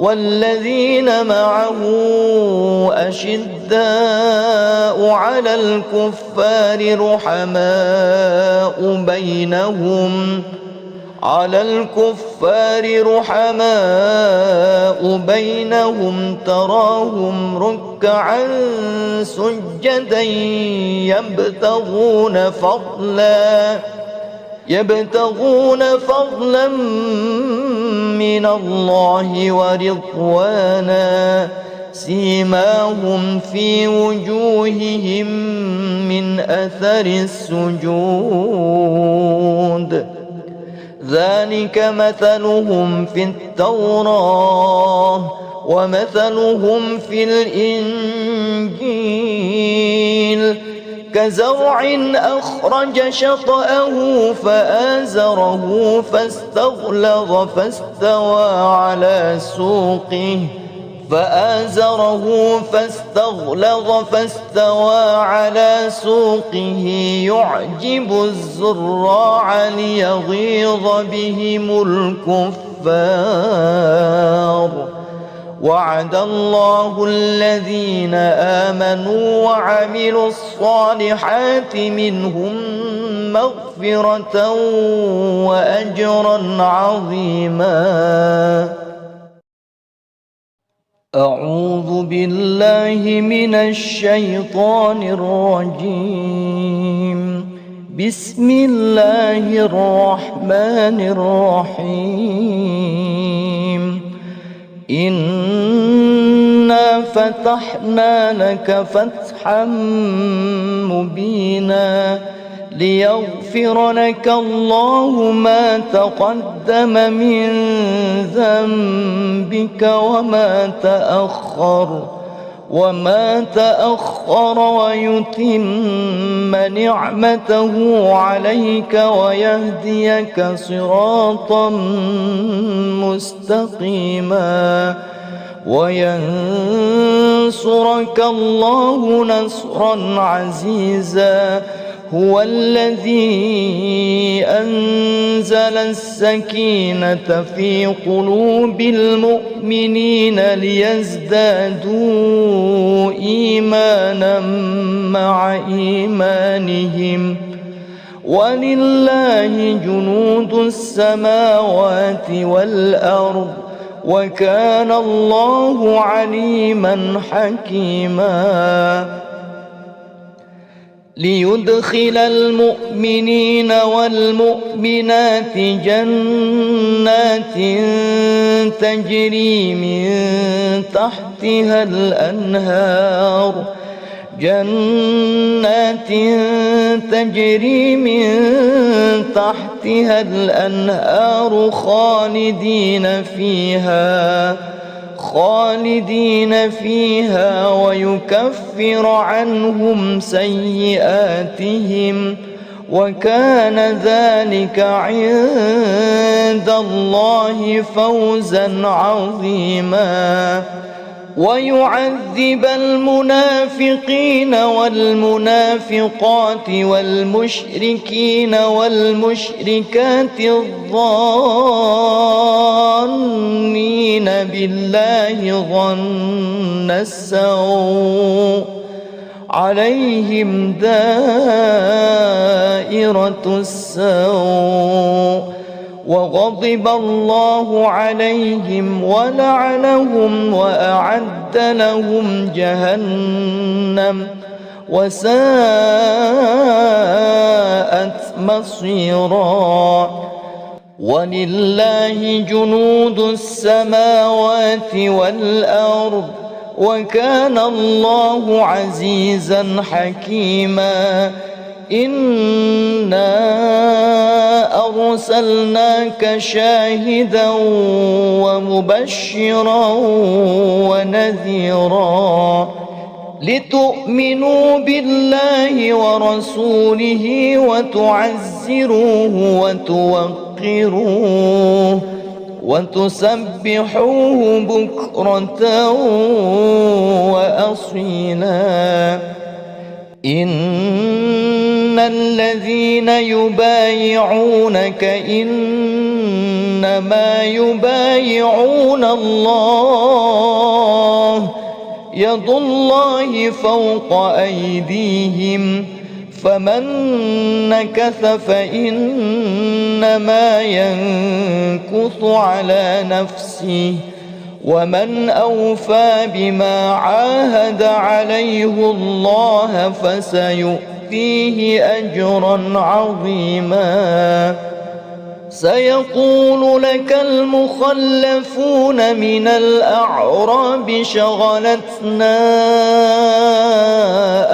والذين معه أشداء على الكفار رحماء بينهم تراهم ركعا سجدا يبتغون فضلا من الله ورضوانا سيماهم في وجوههم من أثر السجود ذلك مثلهم في التوراة ومثلهم في الإنجيل كزرع أخرج شطأه فآزره فاستغلظ فاستوى على سوقه يعجب الزراع ليغيظ بهم الكفار وعد الله الذين آمنوا وعملوا الصالحات منهم مغفرة وأجرا عظيما. أعوذ بالله من الشيطان الرجيم. بسم الله الرحمن الرحيم. إنا فتحنا لك فتحا مبينا ليغفر لك الله ما تقدم من ذنبك وما تأخر ويتم نعمته عليك ويهديك صراطا مستقيما وينصرك الله نصرا عزيزا. هو الذي أنزل السكينة في قلوب المؤمنين ليزدادوا إيمانا مع إيمانهم ولله جنود السماوات والأرض وكان الله عليما حكيما. ليدخل المؤمنين والمؤمنات جنات تجري من تحتها الأنهار خالدين فيها ويكفر عنهم سيئاتهم وكان ذلك عند الله فوزا عظيما. ويعذب المنافقين والمنافقات والمشركين والمشركات الظانين بالله ظن السوء عليهم دائرة السوء وغضب الله عليهم ولعنهم وأعد لهم جهنم وساءت مصيرا. ولله جنود السماوات والأرض وكان الله عزيزا حكيما. إنا أرسلناك شاهدا ومبشرا ونذيرا لتؤمنوا بالله ورسوله وتعزروه وتوقروه وتسبحوه بكرة وأصيلا. إن الذين يبايعونك إنما إنما يبايعون الله يد الله فوق أيديهم فمن نكث فإنما ينكث على نفسه ومن أوفى بما عاهد عليه الله فسيؤتيه أجرا عظيما. سيقول لك المخلفون من الأعراب شغلتنا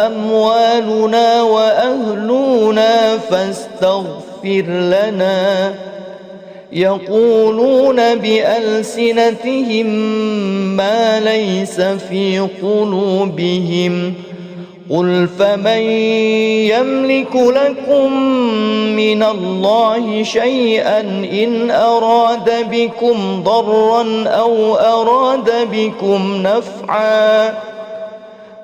أموالنا وأهلنا فاستغفر لنا يقولون بألسنتهم ما ليس في قلوبهم قل فمن يملك لكم من الله شيئا إن أراد بكم ضرا أو أراد بكم نفعا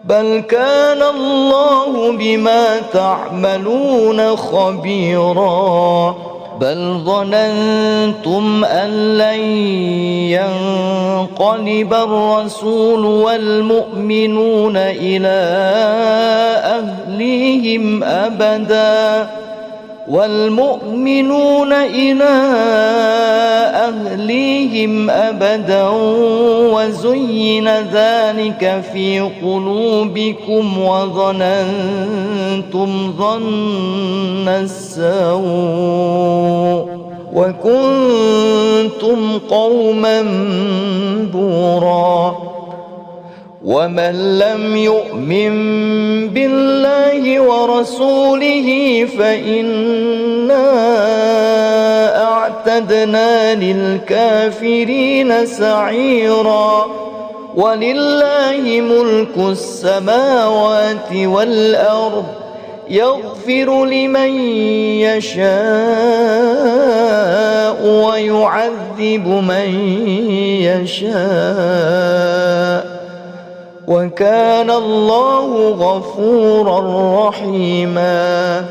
بل كان الله بما تعملون خبيرا. بل ظننتم أن لن ينقلب الرسول والمؤمنون إلى أهليهم أبدا وزين ذلك في قلوبكم وظننتم ظن السوء وكنتم قوما بورا. ومن لم يؤمن بالله ورسوله فإنا أعتدنا للكافرين سعيرا. ولله ملك السماوات والأرض يغفر لمن يشاء ويعذب من يشاء وكان الله غفورا رحيما.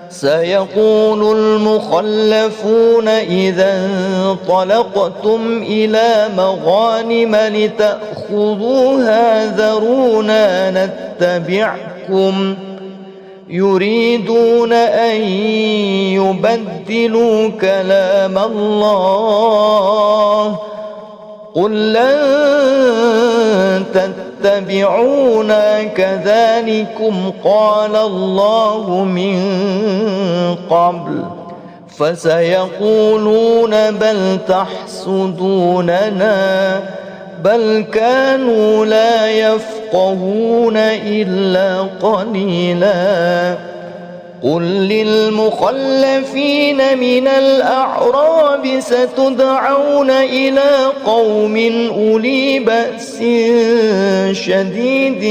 سيقول المخلفون إذا انطلقتم إلى مغانم لتأخذوها ذرونا نتبعكم يريدون أن يبدلوا كلام الله قل لن تتبعونا كذلكم قال الله من قبل فسيقولون بل تحسدوننا بل كانوا لا يفقهون إلا قليلا. قل للمخلفين من الأعراب ستدعون إلى قوم أولي بأس شديد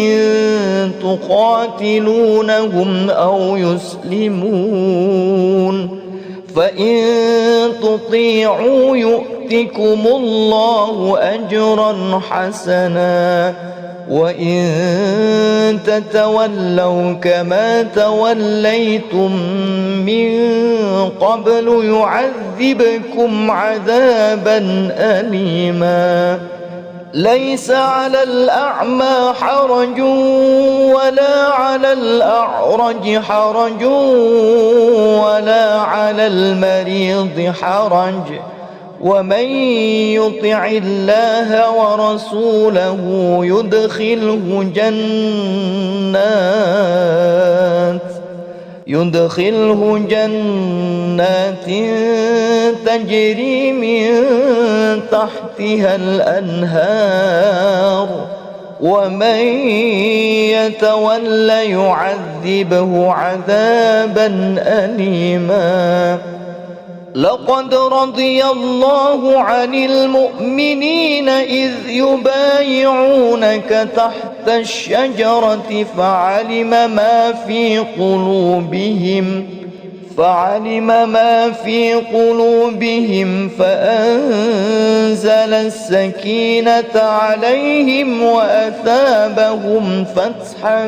تقاتلونهم أو يسلمون فإن تطيعوا يؤتكم الله أجرا حسنا وإن تتولوا كما توليتم من قبل يعذبكم عذابا أليما. ليس على الأعمى حرج ولا على الأعرج حرج ولا على المريض حرج ومن يطع الله ورسوله يدخله جنات تجري من تحتها الأنهار ومن يتول يعذبه عذابا أليما. لقد رضي الله عن المؤمنين إذ يبايعونك تحت الشجرة فعلم ما في قلوبهم فأنزل السكينة عليهم وأثابهم فتحا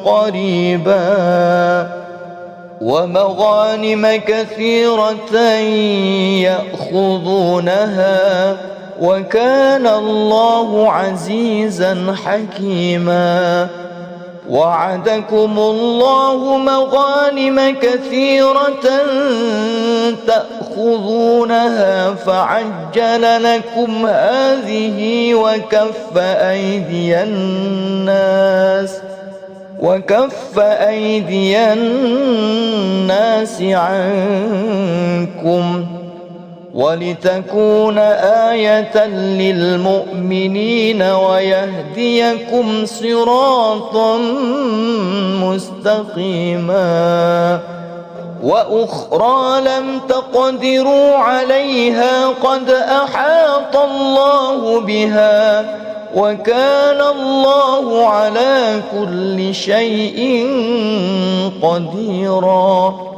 قريبا. ومغانم كثيرة يأخذونها وكان الله عزيزا حكيما. وعدكم الله مغانم كثيرة تأخذونها فعجل لكم هذه وكف أيدي الناس عنكم ولتكون آية للمؤمنين ويهديكم صراطا مستقيما. وأخرى لم تقدروا عليها قد أحاط الله بها وكان الله على كل شيء قديرا.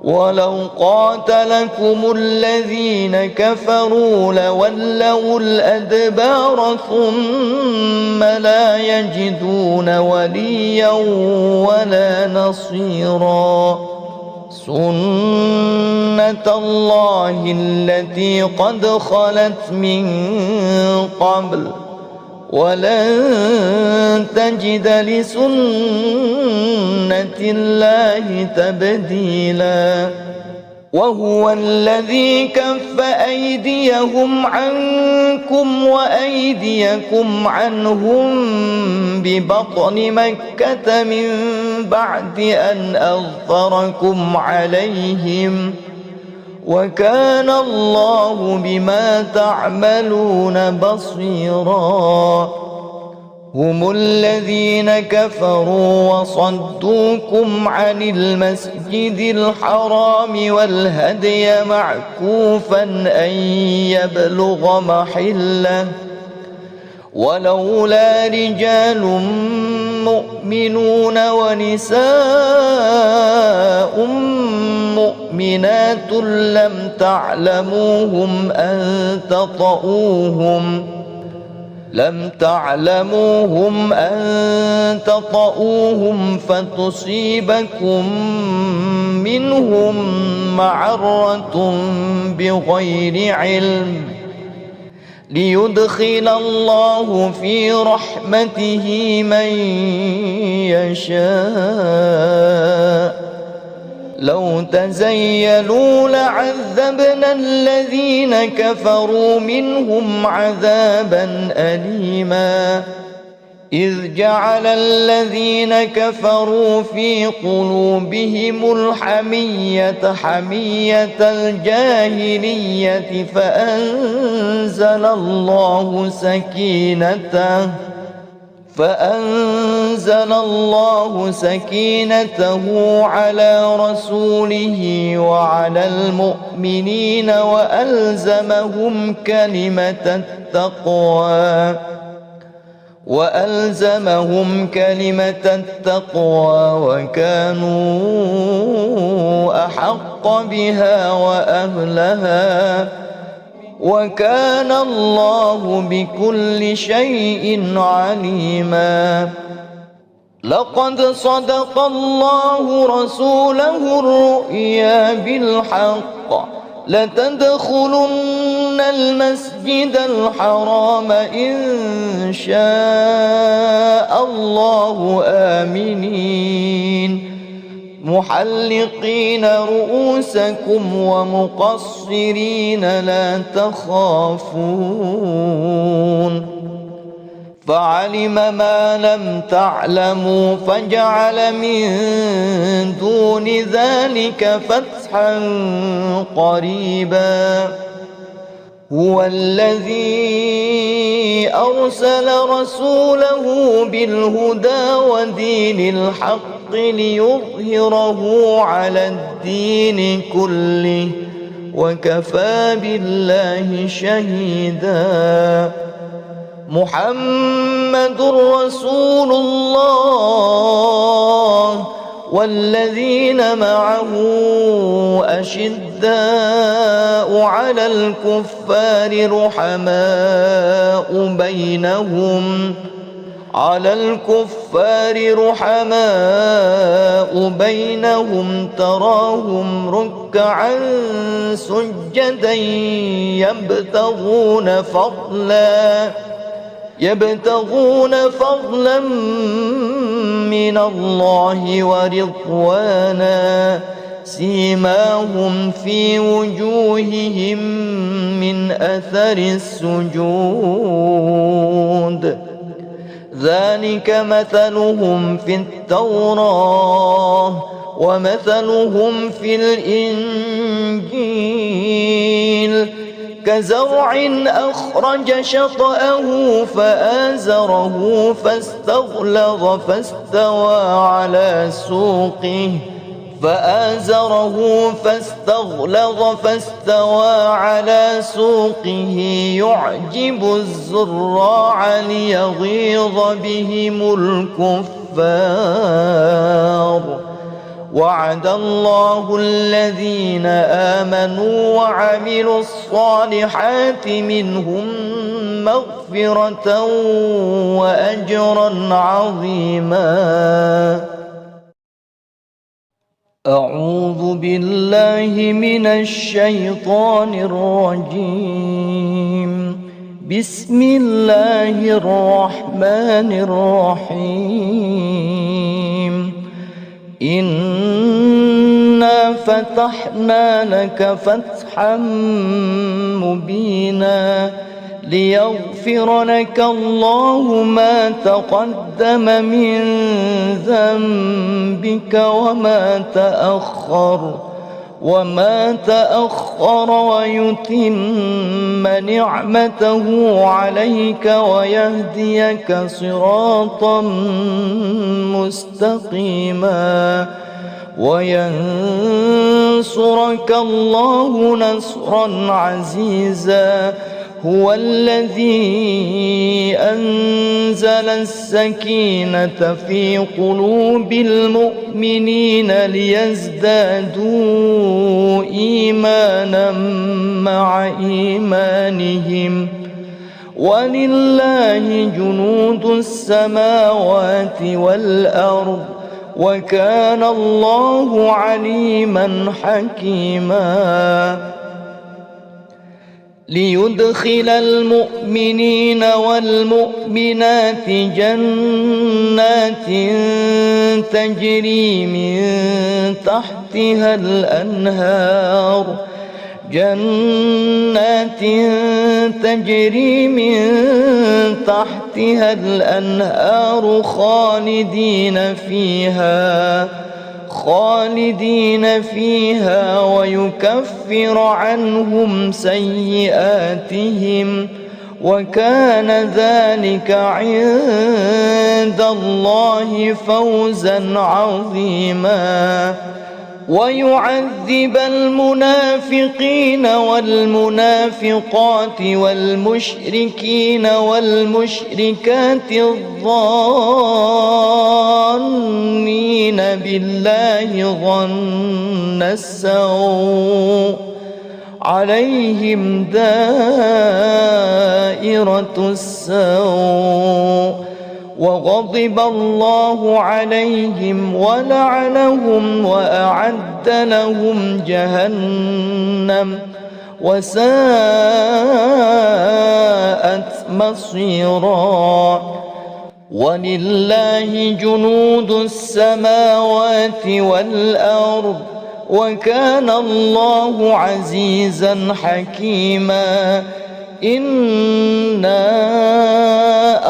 ولو قاتلكم الذين كفروا لولوا الأدبار ثم لا يجدون وليا ولا نصيرا. سنة الله التي قد خلت من قبل ولن تجد لسنة الله تبديلا. وهو الذي كف أيديهم عنكم وأيديكم عنهم ببطن مكة من بعد أن أظفركم عليهم وكان الله بما تعملون بصيرا. هم الذين كفروا وصدوكم عن المسجد الحرام والهدي معكوفا أن يبلغ محله ولولا رجال مؤمنون ونساء مؤمنات لم تعلموهم أن تطؤوهم فتصيبكم منهم معرة بغير علم ليدخل الله في رحمته من يشاء. لو تزيلوا لعذبنا الذين كفروا منهم عذابا أليما. إذ جعل الذين كفروا في قلوبهم الحمية حمية الجاهلية فأنزل الله سكينته على رسوله وعلى المؤمنين وألزمهم كلمة التقوى وكانوا أحق بها وأهلها وكان الله بكل شيء عليما. لقد صدق الله رسوله الرؤيا بالحق لتدخلن المسجد الحرام إن شاء الله آمنين محلقين رؤوسكم ومقصرين لا تخافون فعلم ما لم تعلموا فجعل من دون ذلك فتحا قريبا. هو الذي أرسل رسوله بالهدى ودين الحق ليظهره على الدين كله وكفى بالله شهيدا. محمد رسول الله والذين معه أشداء على الكفار رحماء بينهم على الكفار رحماء بينهم تراهم ركعا سجدا يبتغون فضلا من الله ورضوانا سيماهم في وجوههم من أثر السجود ذلك مثلهم في التوراة ومثلهم في الإنجيل كزرع أخرج شطأه فآزره فاستغلظ فاستوى على سوقه يعجب الزراع ليغيظ بهم الكفار وعد الله الذين آمنوا وعملوا الصالحات منهم مغفرة وأجرا عظيما. أعوذ بالله من الشيطان الرجيم. بسم الله الرحمن الرحيم. إنا فتحنا لك فتحا مبينا ليغفر لك الله ما تقدم من ذنبك وما تأخر ويتم نعمته عليك ويهديك صراطا مستقيما وينصرك الله نصرا عزيزا. هو الذي أنزل السكينة في قلوب المؤمنين ليزدادوا إيمانا مع إيمانهم ولله جنود السماوات والأرض وكان الله عليما حكيما. ليدخل المؤمنين والمؤمنات جنات تجري من تحتها الأنهار خالدين فيها ويكفر عنهم سيئاتهم وكان ذلك عند الله فوزا عظيما. ويعذب المنافقين والمنافقات والمشركين والمشركات الظانين بالله ظن السوء عليهم دائرة السوء وغضب الله عليهم ولعنهم وأعد لهم جهنم وساءت مصيرا. ولله جنود السماوات والأرض وكان الله عزيزا حكيما. إنا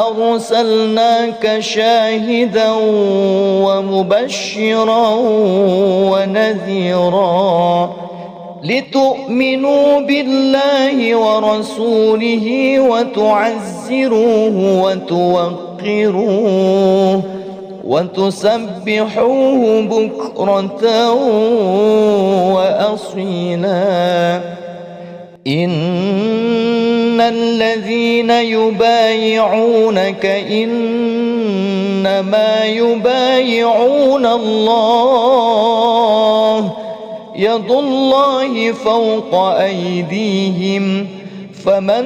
أرسلناك شاهدا ومبشرا ونذيرا لتؤمنوا بالله ورسوله وتعزروه وتوقروه وتسبحوه بكرة وأصيلا. إن الذين يبايعونك إنما يبايعون الله يد الله فوق أيديهم فمن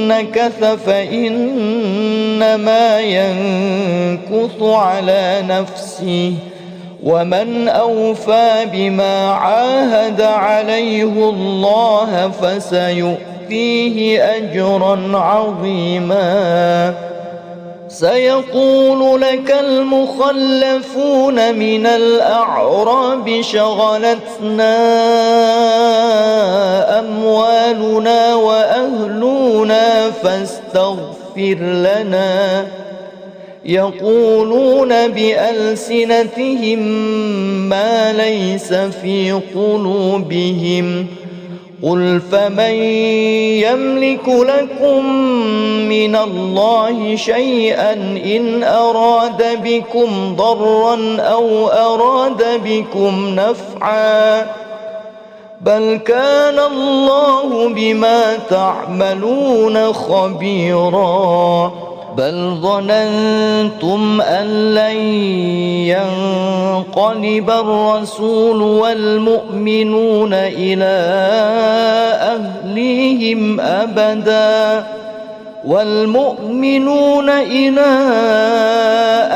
نكث فإنما ينكث على نفسه ومن أوفى بما عاهد عليه الله فسيؤتيه أجرا عظيما سيقول لك المخلفون من الأعراب شغلتنا أموالنا وأهلنا فاستغفر لنا يقولون بألسنتهم ما ليس في قلوبهم قل فمن يملك لكم من الله شيئا إن أراد بكم ضرا أو أراد بكم نفعا بل كان الله بما تعملون خبيرا بل ظننتم أن لن ينقلب الرسول والمؤمنون إلى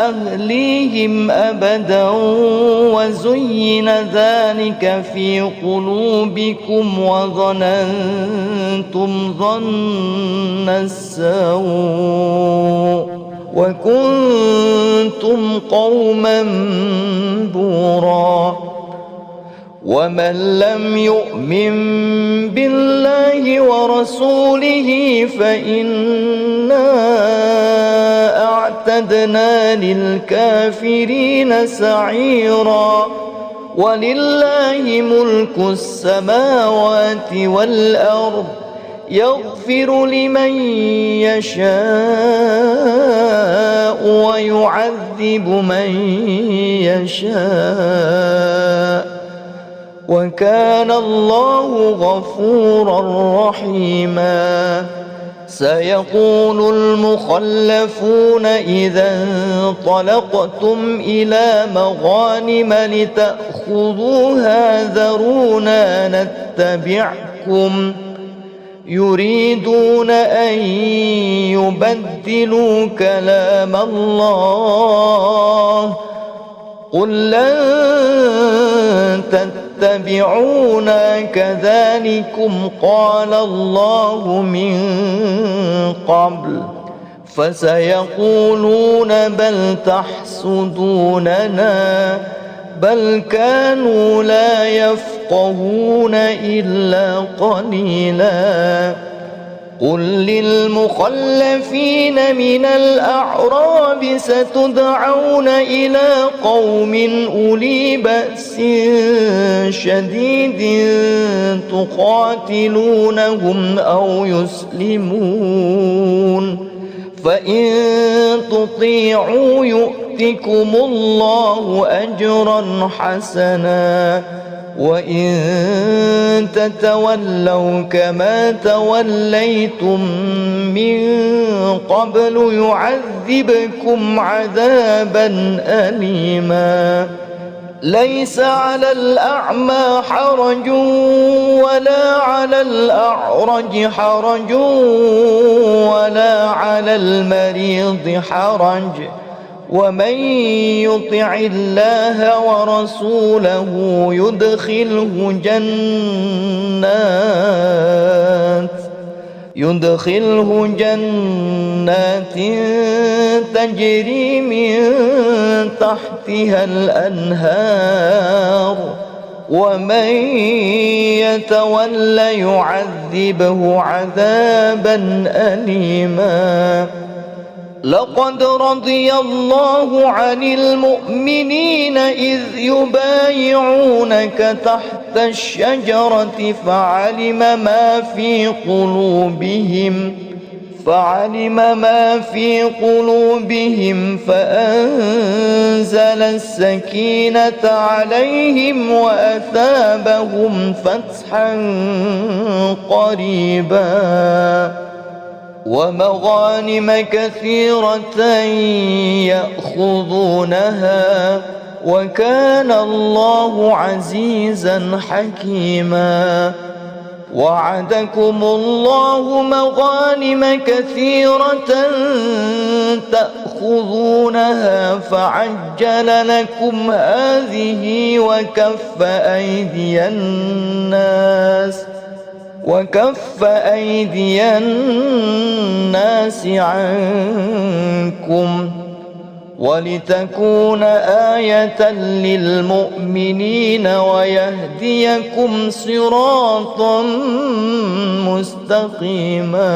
أهليهم أبدا وزين ذلك في قلوبكم وظننتم ظن السوء وكنتم قوما بورا ومن لم يؤمن بالله ورسوله فإنا أعتدنا للكافرين سعيرا ولله ملك السماوات والأرض يغفر لمن يشاء ويعذب من يشاء وكان الله غفورا رحيما سيقول المخلفون إذا انطلقتم إلى مغانم لتأخذوها ذرونا نتبعكم يريدون أن يبدلوا كلام الله قل لن تتبعونا كذلكم قال الله من قبل فسيقولون بل تحسدوننا بل كانوا لا يفقهون إلا قليلا قل للمخلفين من الأعراب ستدعون إلى قوم أولي بأس شديد تقاتلونهم أو يسلمون فإن تطيعوا يؤتكم الله أجرا حسنا وإن تتولوا كما توليتم من قبل يعذبكم عذابا أليما ليس على الأعمى حرج ولا على الأعرج حرج ولا على المريض حرج ومن يطع الله ورسوله يدخله جنات تجري من تحتها الأنهار ومن يتول يعذبه عذابا أليما لقد رضي الله عن المؤمنين إذ يبايعونك تحت الشجرة فعلم ما في قلوبهم فأنزل السكينة عليهم وأثابهم فتحا قريبا ومغانم كثيرة يأخذونها وكان الله عزيزا حكيما وعدكم الله مغانم كثيرة تأخذونها فعجل لكم هذه وكف أيدي الناس عنكم ولتكون آية للمؤمنين ويهديكم صراطا مستقيما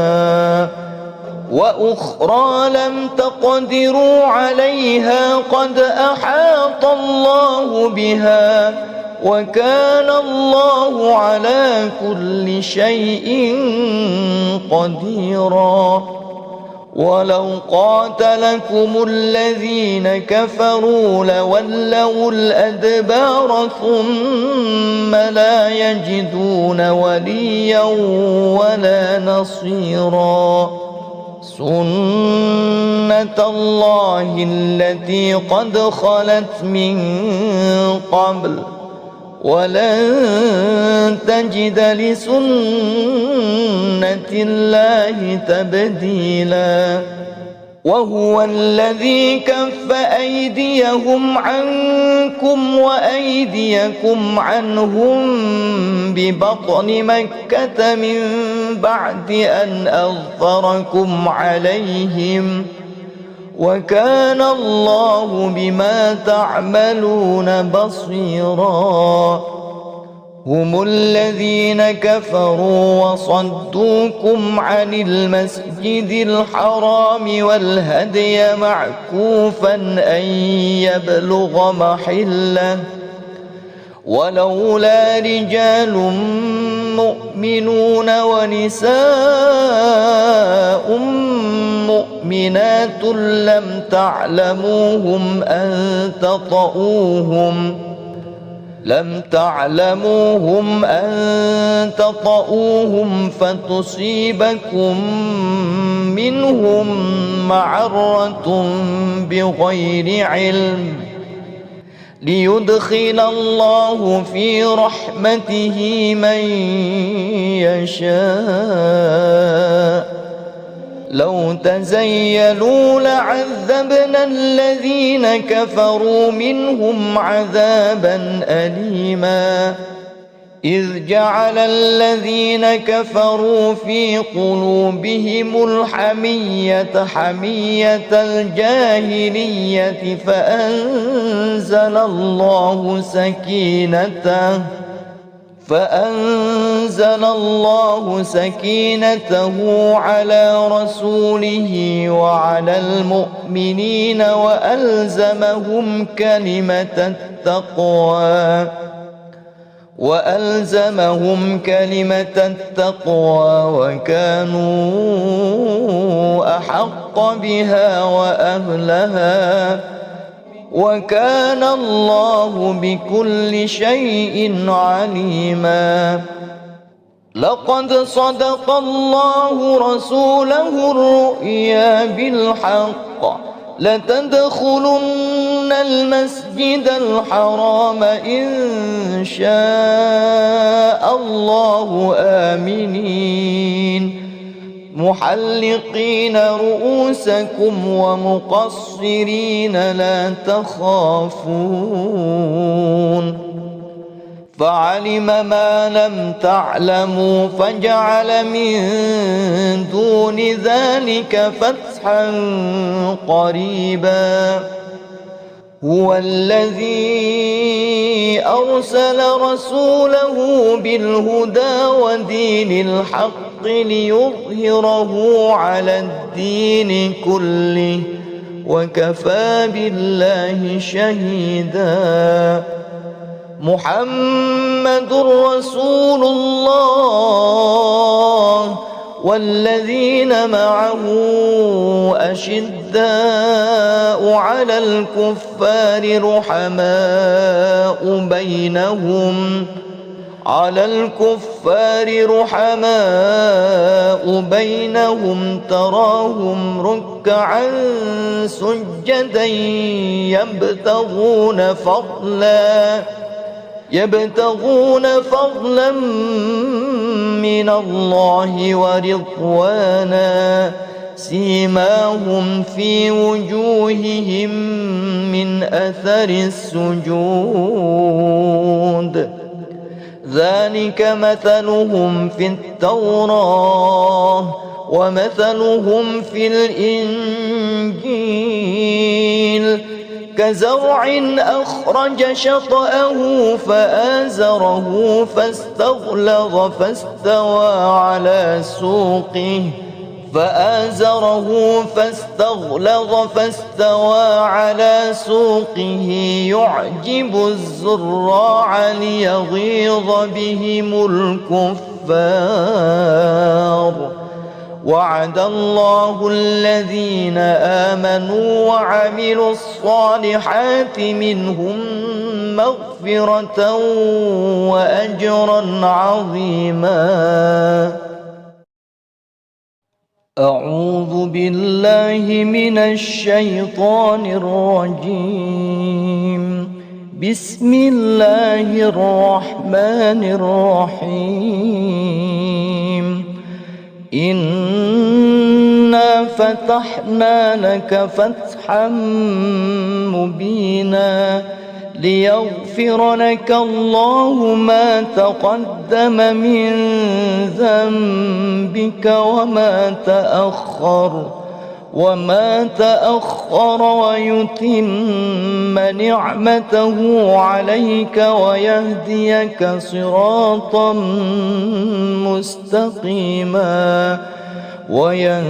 وأخرى لم تقدروا عليها قد أحاط الله بها وكان الله على كل شيء قديرا ولو قاتلكم الذين كفروا لولوا الأدبار ثم لا يجدون وليا ولا نصيرا سنة الله التي قد خلت من قبل ولن تجد لسنة الله تبديلا وهو الذي كف أيديهم عنكم وأيديكم عنهم ببطن مكة من بعد أن أظفركم عليهم وكان الله بما تعملون بصيرا هم الذين كفروا وصدوكم عن المسجد الحرام والهدي معكوفا أن يبلغ محله ولولا رجال مؤمنون ونساء مؤمنات لم تعلموهم أن تطؤوهم فتصيبكم منهم معرة بغير علم ليدخل الله في رحمته من يشاء لو تزيلوا لعذبنا الذين كفروا منهم عذابا أليما إذ جعل الذين كفروا في قلوبهم الحمية حمية الجاهلية فأنزل الله سكينته على رسوله وعلى المؤمنين وألزمهم كلمة التقوى وكانوا أحق بها وأهلها وكان الله بكل شيء عليما لقد صدق الله رسوله الرؤيا بالحق لتدخلن المسجد الحرام إن شاء الله آمنين محلقين رؤوسكم ومقصرين لا تخافون فعلم ما لم تعلموا فجعل من دون ذلك فتحا قريبا هو الذي أرسل رسوله بالهدى ودين الحق ليظهره على الدين كله وكفى بالله شهيدا محمد رسول الله والذين معه أشداء على الكفار رحماء بينهم تراهم ركعا يبتغون فضلا من الله ورضوانا سيماهم في وجوههم من أثر السجود ذلك مثلهم في التوراة ومثلهم في الإنجيل كزرع أخرج شطأه فآزره فاستغلظ فاستوى على سوقه يعجب الزراع ليغيظ بهم الكفار وعد الله الذين آمنوا وعملوا الصالحات منهم مغفرة وأجرا عظيما. أعوذ بالله من الشيطان الرجيم. بسم الله الرحمن الرحيم. إنا فتحنا لك فتحا مبينا ليغفر لك الله ما تقدم من ذنبك وما تأخر ويتم نعمته عليك ويهديك صراطا مستقيما وينصرك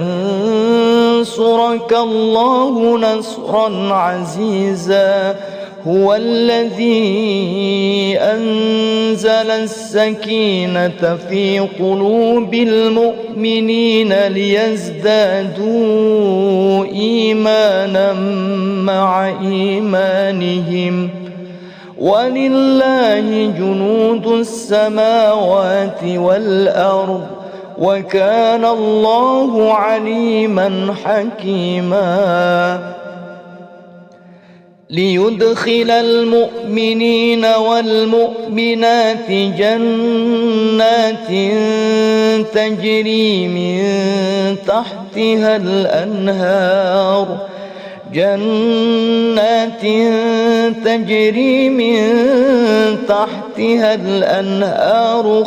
الله نصرا عزيزا. هو الذي أنزل السكينة في قلوب المؤمنين ليزدادوا إيمانا مع إيمانهم ولله جنود السماوات والأرض وكان الله عليما حكيما. ليدخل المؤمنين والمؤمنات جنات تجري من تحتها الأنهار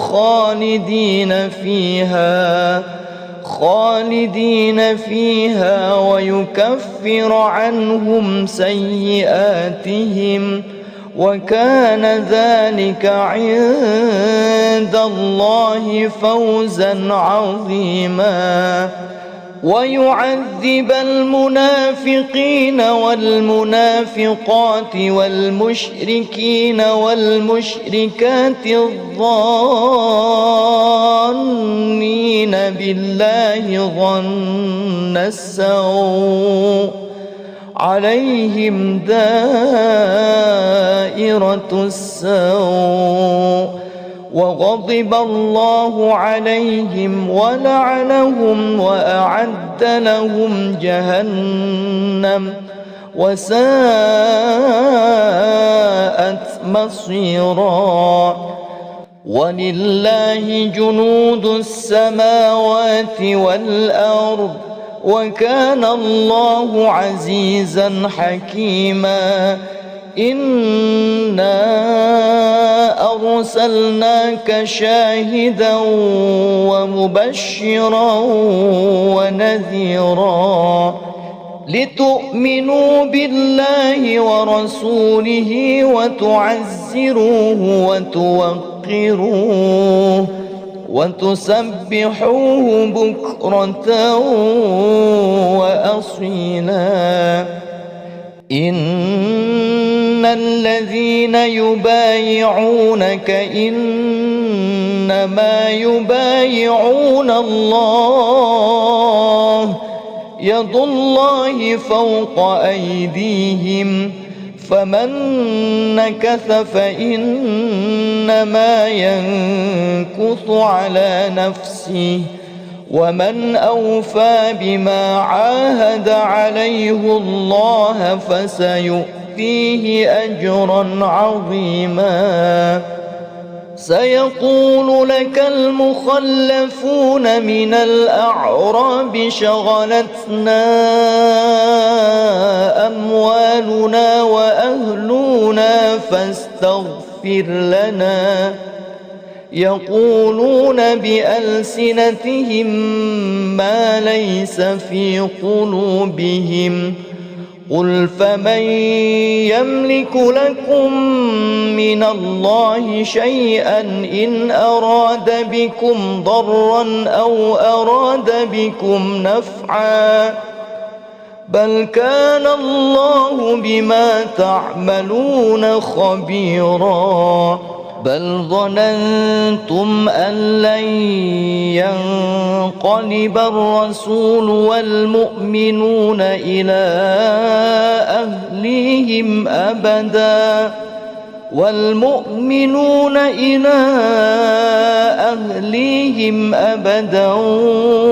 خالدين فيها ويكفر عنهم سيئاتهم وكان ذلك عند الله فوزا عظيما. ويعذب المنافقين والمنافقات والمشركين والمشركات الظانين بالله ظن السوء عليهم دائرة السوء وغضب الله عليهم ولعنهم وأعد لهم جهنم وساءت مصيرا. ولله جنود السماوات والأرض وكان الله عزيزا حكيما. إنا أرسلناك شاهدا ومبشرا ونذيرا لتؤمنوا بالله ورسوله وتعزروه وتوقروه وتسبحوه بكرة وأصيلا. إن الذين يبايعونك إنما يبايعون الله يد الله فوق أيديهم فمن نكث فإنما ينكث على نفسه ومن أوفى بما عاهد عليه الله فيه أجرا عظيما. سيقول لك المخلفون من الأعراب شغلتنا أموالنا وأهلنا فاستغفر لنا. يقولون بألسنتهم ما ليس في قلوبهم. قل فمن يملك لكم من الله شيئا إن أراد بكم ضرا أو أراد بكم نفعا بل كان الله بما تعملون خبيرا. بل ظننتم أن لن ينقلب الرسول والمؤمنون إلى أهليهم أبدا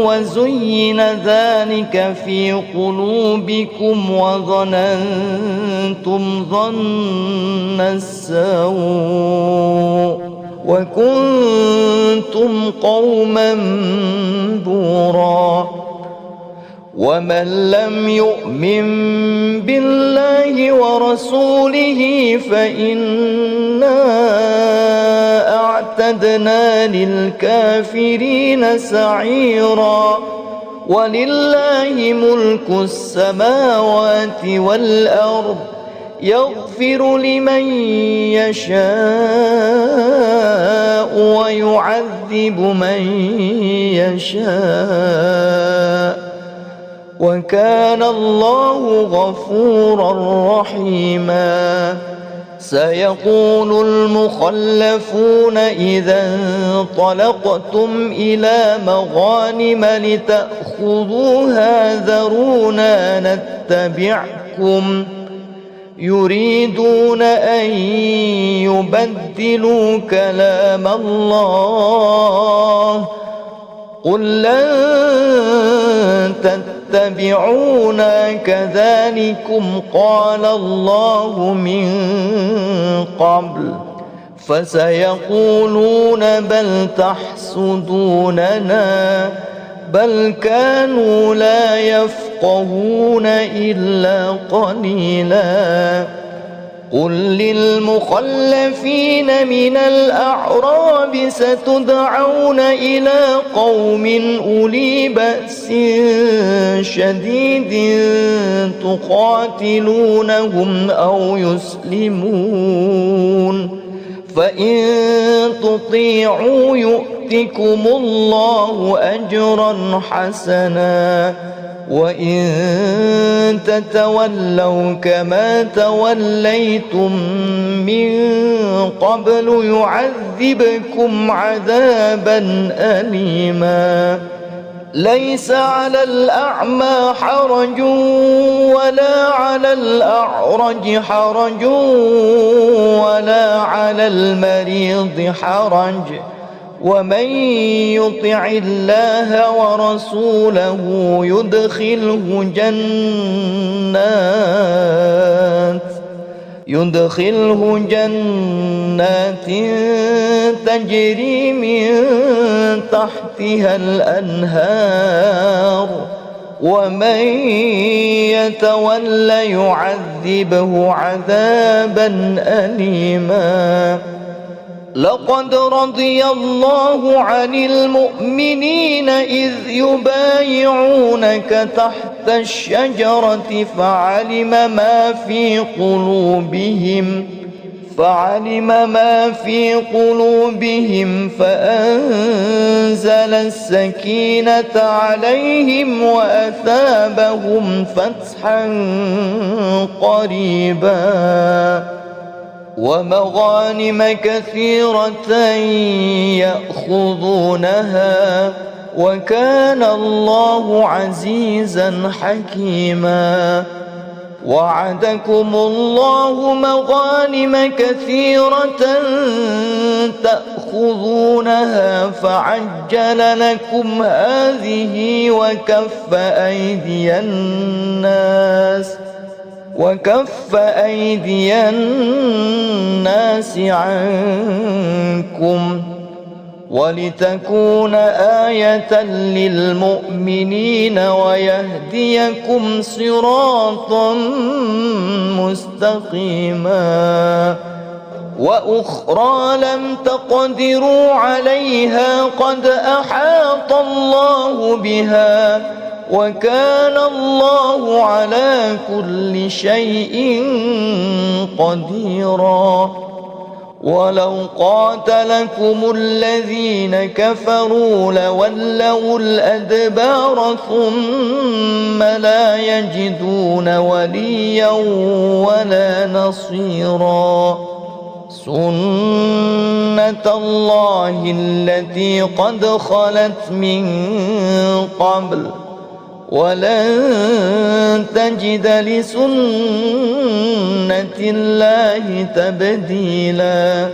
وزين ذلك في قلوبكم وظننتم ظن السوء وكنتم قوما بورا. ومن لم يؤمن بالله ورسوله فإنا أعتدنا للكافرين سعيرا. ولله ملك السماوات والأرض يغفر لمن يشاء ويعذب من يشاء وكان الله غفورا رحيما. سيقول المخلفون إذا انطلقتم إلى مغانم لتأخذوها ذرونا نتبعكم يريدون أن يبدلوا كلام الله. قل لن تتبعونا كذلكم قال الله من قبل. فسيقولون بل تحسدوننا بل كانوا لا يفقهون إلا قليلا. قل للمخلفين من الأعراب ستدعون إلى قوم أولي بأس شديد تقاتلونهم أو يسلمون فإن تطيعوا يؤتكم الله أجرا حسنا وإن تتولوا كما توليتم من قبل يعذبكم عذابا أليما. ليس على الأعمى حرج ولا على الأعرج حرج ولا على المريض حرج ومن يطع الله ورسوله يدخله جنات تجري من تحتها الأنهار ومن يتول يعذبه عذابا أليما. لقد رضي الله عن المؤمنين إذ يبايعونك تحت الشجرة فعلم ما في قلوبهم فأنزل السكينة عليهم وأثابهم فتحا قريبا ومغانم كثيرة يأخذونها وكان الله عزيزا حكيما. وعدكم الله مغانم كثيرة تأخذونها فعجل لكم هذه وكف أيدي الناس عنكم ولتكون آية للمؤمنين ويهديكم صراطا مستقيما وأخرى لم تقدروا عليها قد أحاط الله بها وكان الله على كل شيء قديرا ولو قاتلكم الذين كفروا لولوا الأدبار ثم لا يجدون وليا ولا نصيرا سنة الله التي قد خلت من قبل ولن تجد لسنة الله تبديلا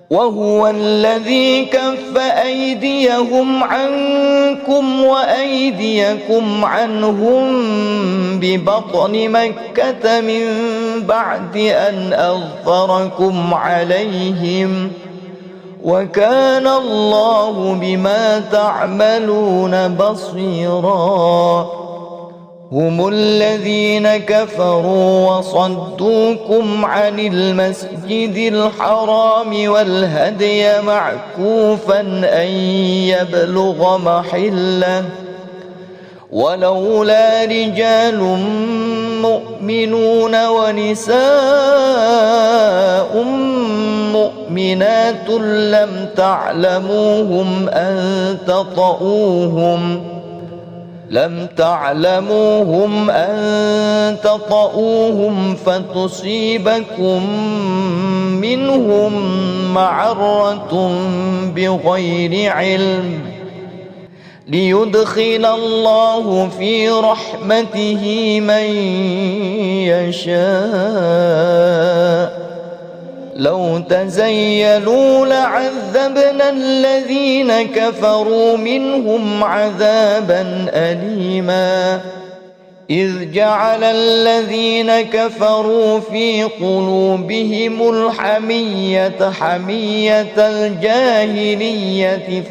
وهو الذي كف أيديهم عنكم وأيديكم عنهم ببطن مكة من بعد أن أظفركم عليهم وكان الله بما تعملون بصيرا هم الذين كفروا وصدوكم عن المسجد الحرام والهدي معكوفا أن يبلغ محله ولولا رجال مؤمنون ونساء مؤمنات لم تعلموهم أن تطؤوهم فتصيبكم منهم معرة بغير علم ليدخل الله في رحمته من يشاء لو تزيلوا لعذبنا الذين كفروا منهم عذابا أليما إذ جعل الذين كفروا في قلوبهم الحمية حمية الجاهلية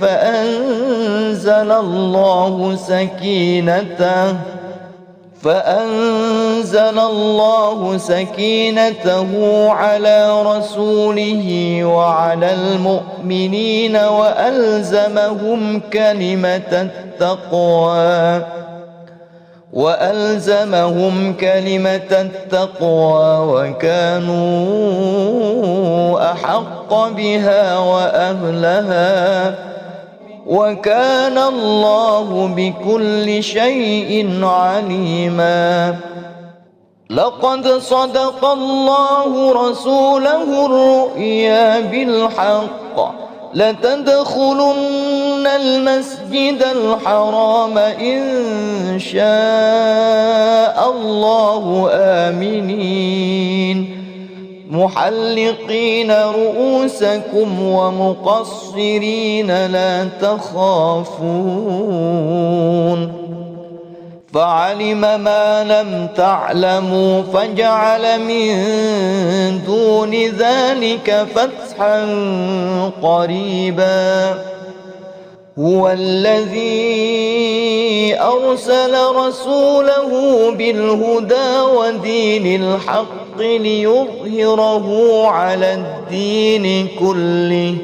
فأنزل الله سكينته على رسوله وعلى المؤمنين وألزمهم كلمة التقوى وكانوا أحق بها وأهلها وكان الله بكل شيء عليما لقد صدق الله رسوله الرؤيا بالحق لتدخلن المسجد الحرام إن شاء الله آمنين محلقين رؤوسكم ومقصرين لا تخافون فعلم ما لم تعلموا فجعل من دون ذلك فتحا قريبا هو الذي أرسل رسوله بالهدى ودين الحق ليظهره على الدين كله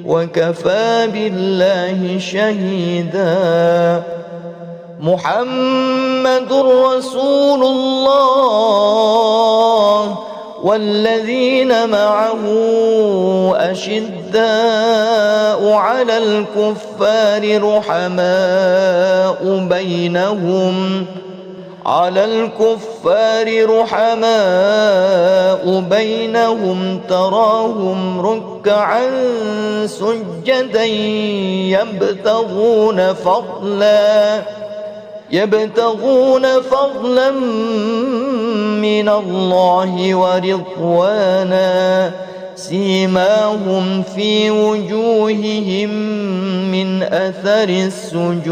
وكفى بالله شهيدا محمد رسول الله والذين معه أشداء على الكفار رحماء بينهم تراهم ركعا سجدا يبتغون فضلا من الله ورضوانا سيماهم في وجوههم من أثر السجود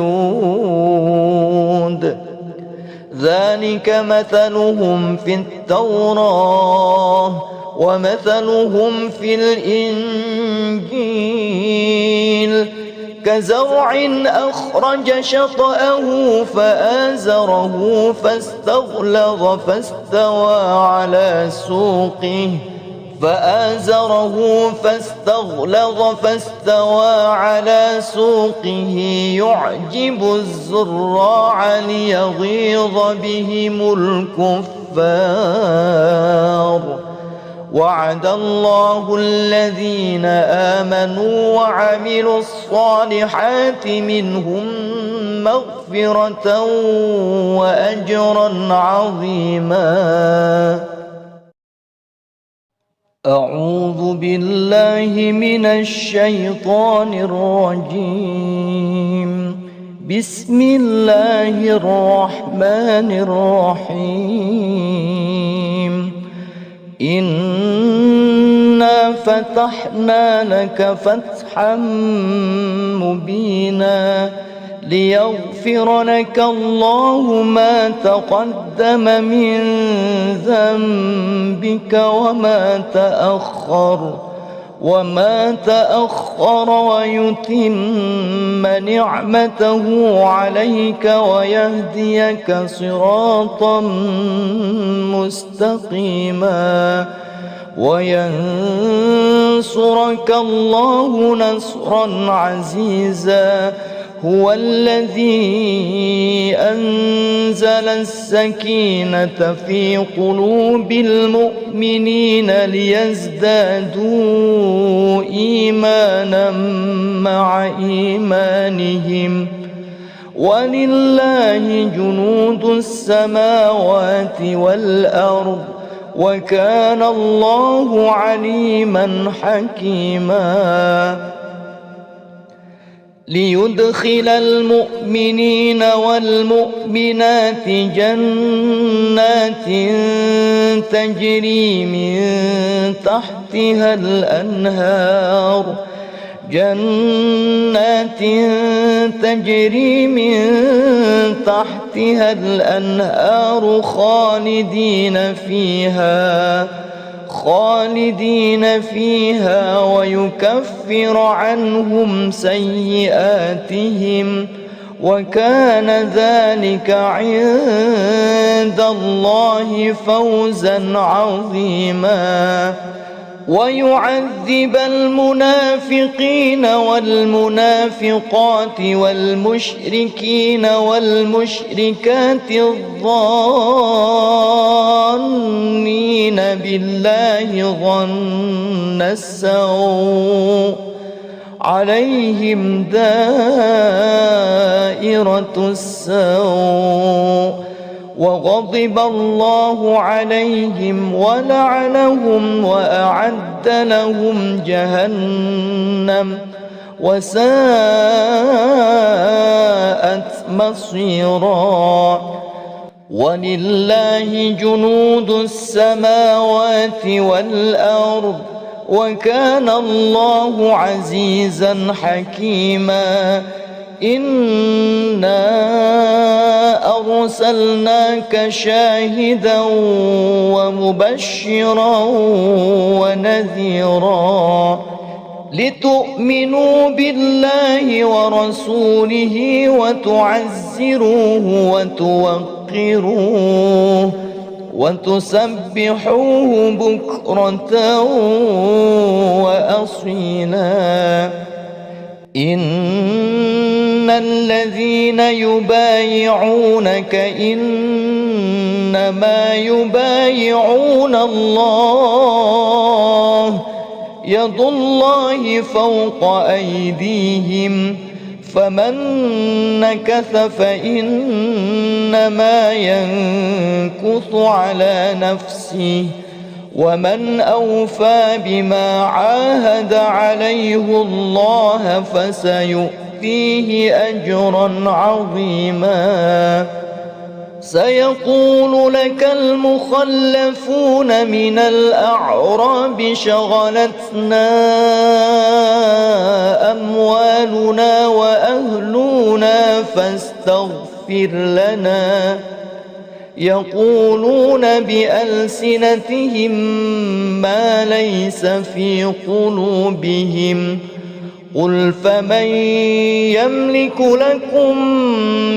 ذلك مثلهم في التوراة ومثلهم في الإنجيل كزرع أخرج شطأه فآزره فاستغلظ فاستوى على سوقه يعجب الزراع ليغيظ بهم الكفار. وعد الله الذين آمنوا وعملوا الصالحات منهم مغفرة وأجرا عظيما. أعوذ بالله من الشيطان الرجيم. بسم الله الرحمن الرحيم. إنا فتحنا لك فتحا مبينا ليغفر لك الله ما تقدم من ذنبك وما تأخر ويتم نعمته عليك ويهديك صراطا مستقيما وينصرك الله نصرا عزيزا. هو الذي أنزل السكينة في قلوب المؤمنين ليزدادوا إيمانا مع إيمانهم ولله جنود السماوات والأرض وكان الله عليما حكيما. ليدخل المؤمنين والمؤمنات جنات تجري من تحتها الأنهار خالدين فيها ويكفر عنهم سيئاتهم وكان ذلك عند الله فوزا عظيما. ويعذب المنافقين والمنافقات والمشركين والمشركات الظانين بالله ظن السوء عليهم دائرة السوء وغضب الله عليهم ولعنهم وأعد لهم جهنم وساءت مصيرا. ولله جنود السماوات والأرض وكان الله عزيزا حكيما. إنا أرسلناك شاهدا ومبشرا ونذيرا لتؤمنوا بالله ورسوله وتعزروه وتوقروه وتسبحوه بكرة وأصيلا. إن الذين يبايعونك إنما يبايعون الله يد الله فوق أيديهم فمن نكث فإنما ينكث على نفسه ومن أوفى بما عاهد عليه الله فسيؤتيه أجرا عظيما. سيقول لك المخلفون من الأعراب شغلتنا أموالنا وأهلنا يقولون بألسنتهم ما ليس في قلوبهم قل فمن يملك لكم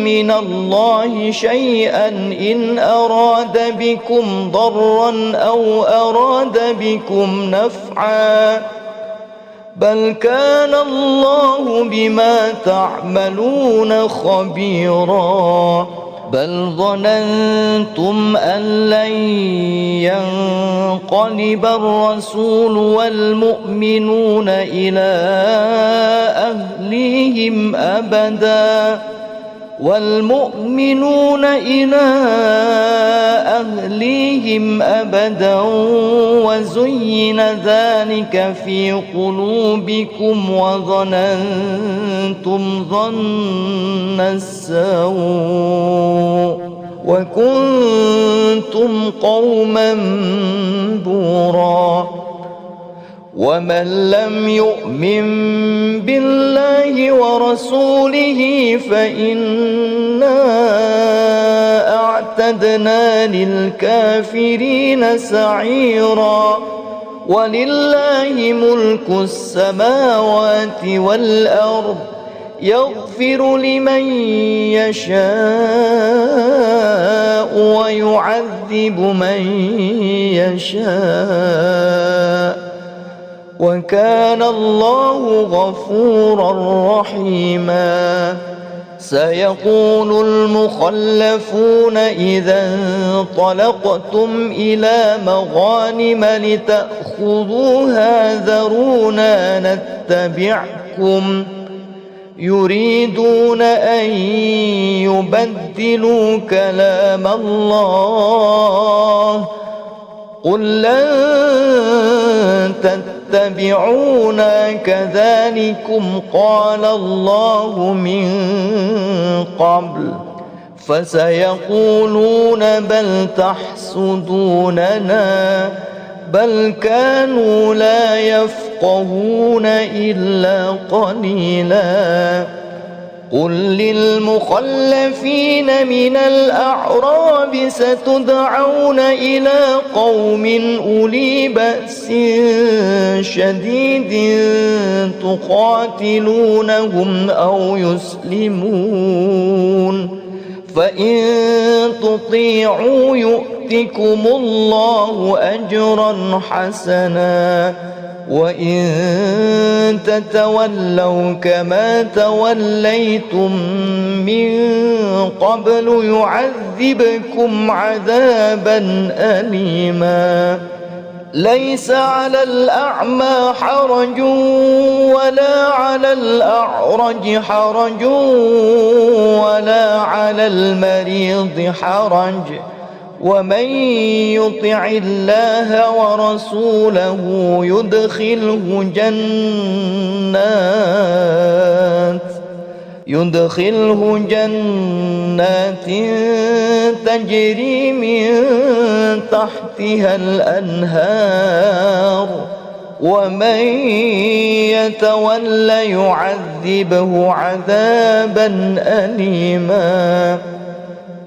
من الله شيئا إن أراد بكم ضرا أو أراد بكم نفعا بل كان الله بما تعملون خبيرا بل ظننتم أن لن ينقلب الرسول والمؤمنون إلى أهليهم أبدا وزين ذلك في قلوبكم وظننتم ظن السوء وكنتم قوما بورا ومن لم يؤمن بالله ورسوله فإنا أعتدنا للكافرين سعيرا ولله ملك السماوات والأرض يغفر لمن يشاء ويعذب من يشاء وكان الله غفورا رحيما سيقول المخلفون إذا انطلقتم إلى مغانم لتأخذوها ذرونا نتبعكم يريدون أن يبدلوا كلام الله قل لن تتبعونا كذلكم قال الله من قبل فسيقولون بل تحسدوننا بل كانوا لا يفقهون إلا قليلا قل للمخلفين من الأعراب ستدعون إلى قوم أولي بأس شديد تقاتلونهم أو يسلمون فإن تطيعوا يؤتكم الله أجرا حسنا وإن تتولوا كما توليتم من قبل يعذبكم عذابا أليما ليس على الأعمى حرج ولا على الأعرج حرج ولا على المريض حرج ومن يطع الله ورسوله يدخله جنات تجري من تحتها الأنهار ومن يتول يعذبه عذابا أليما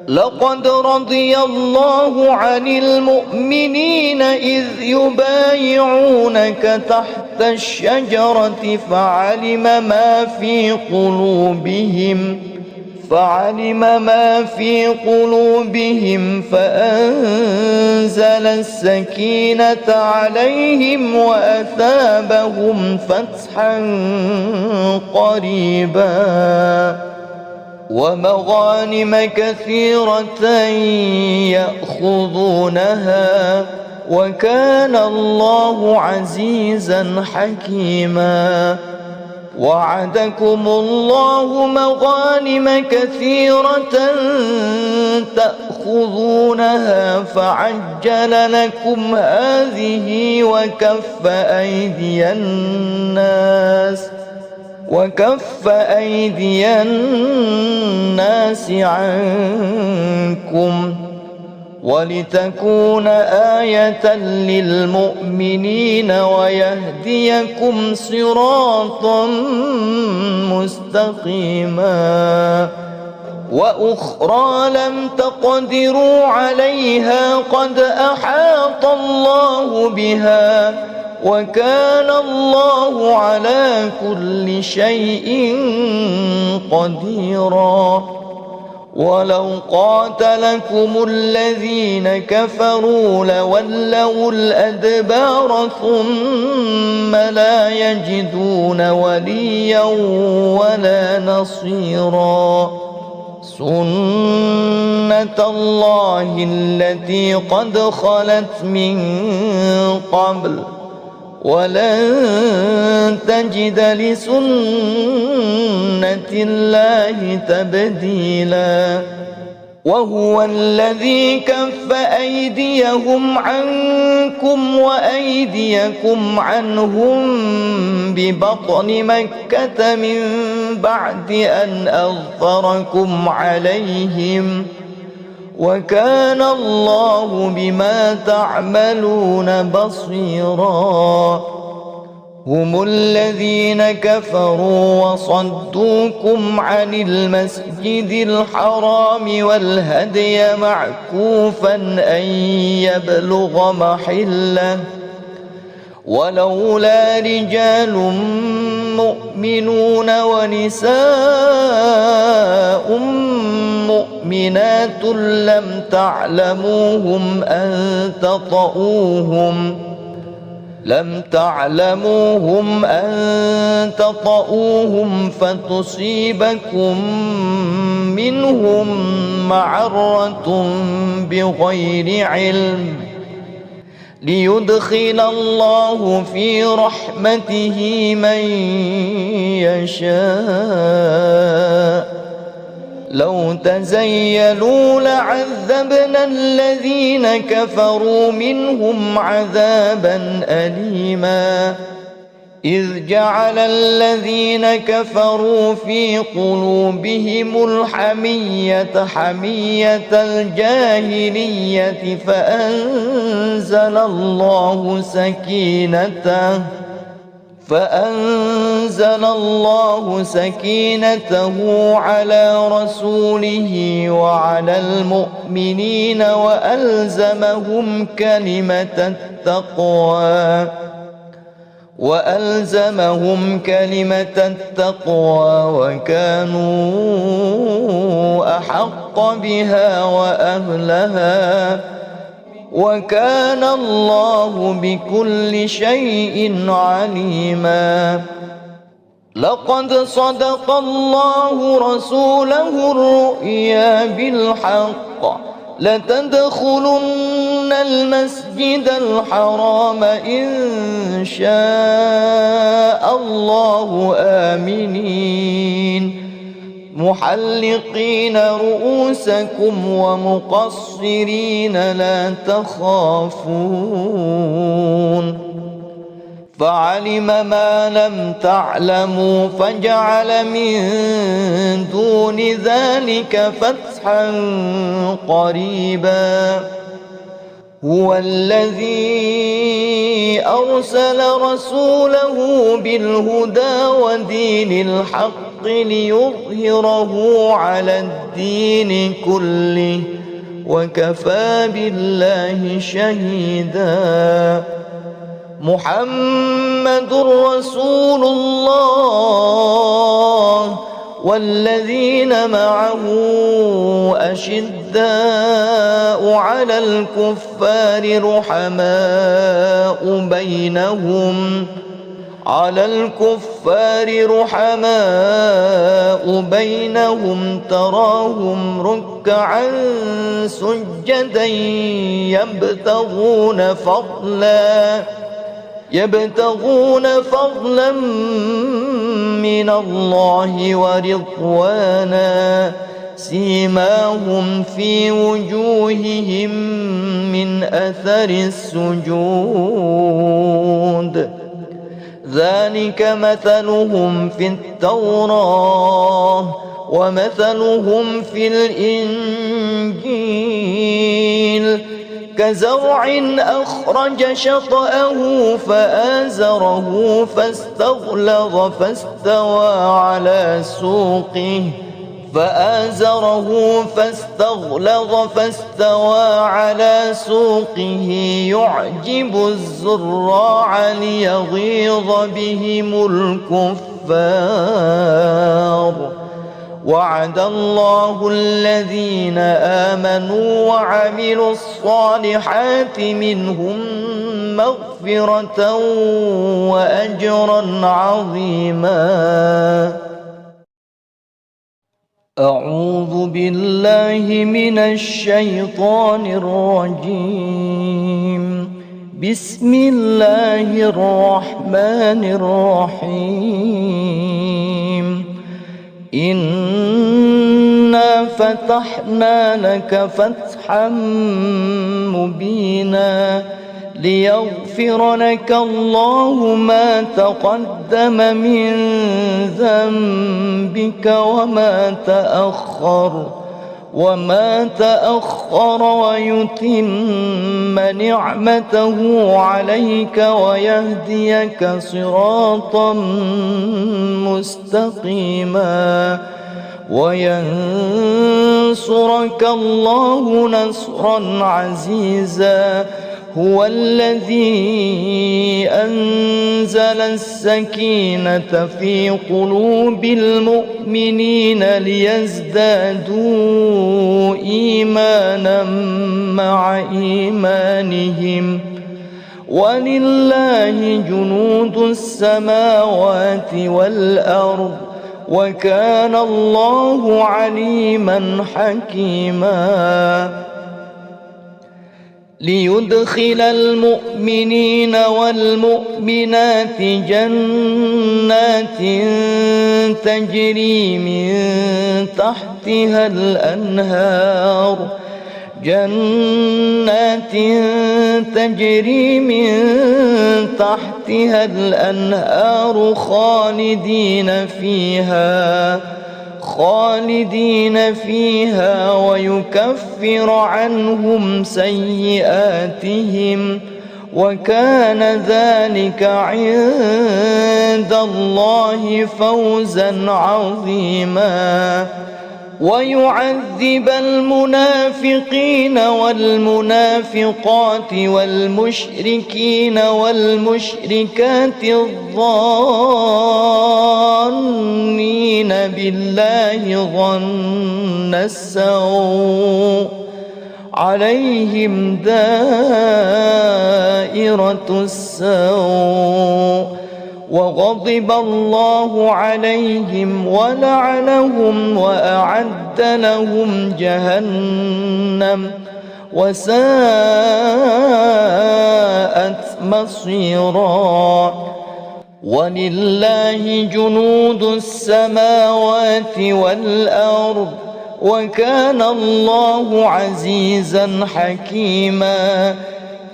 لقد رضي الله عن المؤمنين إذ يبايعونك تحت الشجرة فعلم ما في قلوبهم فأنزل السكينة عليهم وأثابهم فتحا قريبا ومغانم كثيرة يأخذونها وكان الله عزيزا حكيما وعدكم الله مغانم كثيرة تأخذونها فعجل لكم هذه وكف أيدي الناس عنكم ولتكون آية للمؤمنين ويهديكم صراطا مستقيما وأخرى لم تقدروا عليها قد أحاط الله بها وكان الله على كل شيء قديرا ولو قاتلكم الذين كفروا لولوا الأدبار ثم لا يجدون وليا ولا نصيرا سنة الله التي قد خلت من قبل ولن تجد لسنة الله تبديلا وهو الذي كف أيديهم عنكم وأيديكم عنهم ببطن مكة من بعد أن أظفركم عليهم وكان الله بما تعملون بصيرا هم الذين كفروا وصدوكم عن المسجد الحرام والهدي معكوفا أن يبلغ محله ولولا رجال مؤمنون ونساء مؤمنات لم تعلموهم أن تطؤوهم فتصيبكم منهم معرة بغير علم ليدخل الله في رحمته من يشاء لو تزيلوا لعذبنا الذين كفروا منهم عذابا أليما إذ جعل الذين كفروا في قلوبهم الحمية حمية الجاهلية فأنزل الله سكينته على رسوله وعلى المؤمنين وألزمهم كلمة التقوى وكانوا أحق بها وأهلها وكان الله بكل شيء عليما لقد صدق الله رسوله الرؤيا بالحق لتدخلن المسجد الحرام إن شاء الله آمنين محلقين رؤوسكم ومقصرين لا تخافون فعلم ما لم تعلموا فجعل من دون ذلك فتحا قريبا هو الذي أرسل رسوله بالهدى ودين الحق ليظهره على الدين كله وكفى بالله شهيدا محمد رسول الله والذين معه أشداء على الكفار رحماء بينهم تراهم ركعا سجدا يبتغون فضلا من الله ورضوانا سيماهم في وجوههم من أثر السجود ذلك مثلهم في التوراة ومثلهم في الإنجيل كزرع أخرج شطأه فآزره فاستغلظ فاستوى على سوقه فآزره فاستغلظ فاستوى على سوقه يعجب الزراع ليغيظ بهم الكفار. وعد الله الذين آمنوا وعملوا الصالحات منهم مغفرة وأجرا عظيما. أعوذ بالله من الشيطان الرجيم. بسم الله الرحمن الرحيم. إنا فتحنا لك فتحا مبينا ليغفر لك الله ما تقدم من ذنبك وما تأخر ويتم نعمته عليك ويهديك صراطا مستقيما وينصرك الله نصرا عزيزا. هو الذي أنزل السكينة في قلوب المؤمنين ليزدادوا إيمانا مع إيمانهم ولله جنود السماوات والأرض وكان الله عليما حكيما. ليدخل المؤمنين والمؤمنات جنات تجري من تحتها الأنهار خالدين فيها ويكفر عنهم سيئاتهم وكان ذلك عند الله فوزا عظيما. ويعذب المنافقين والمنافقات والمشركين والمشركات الظانين بالله ظن السوء عليهم دائرة السوء وغضب الله عليهم ولعنهم وأعد لهم جهنم وساءت مصيرا. ولله جنود السماوات والأرض وكان الله عزيزا حكيما.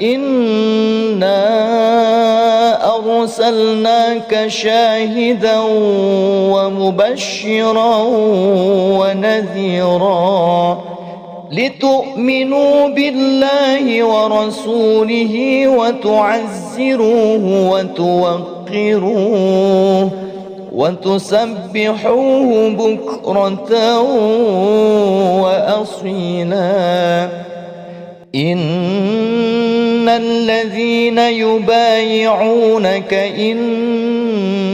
إنا أرسلناك شاهدا ومبشرا ونذيرا لتؤمنوا بالله ورسوله وتعزروه وتوقروه وتسبحوه بكرة وأصيلا. إن الذين يبايعونك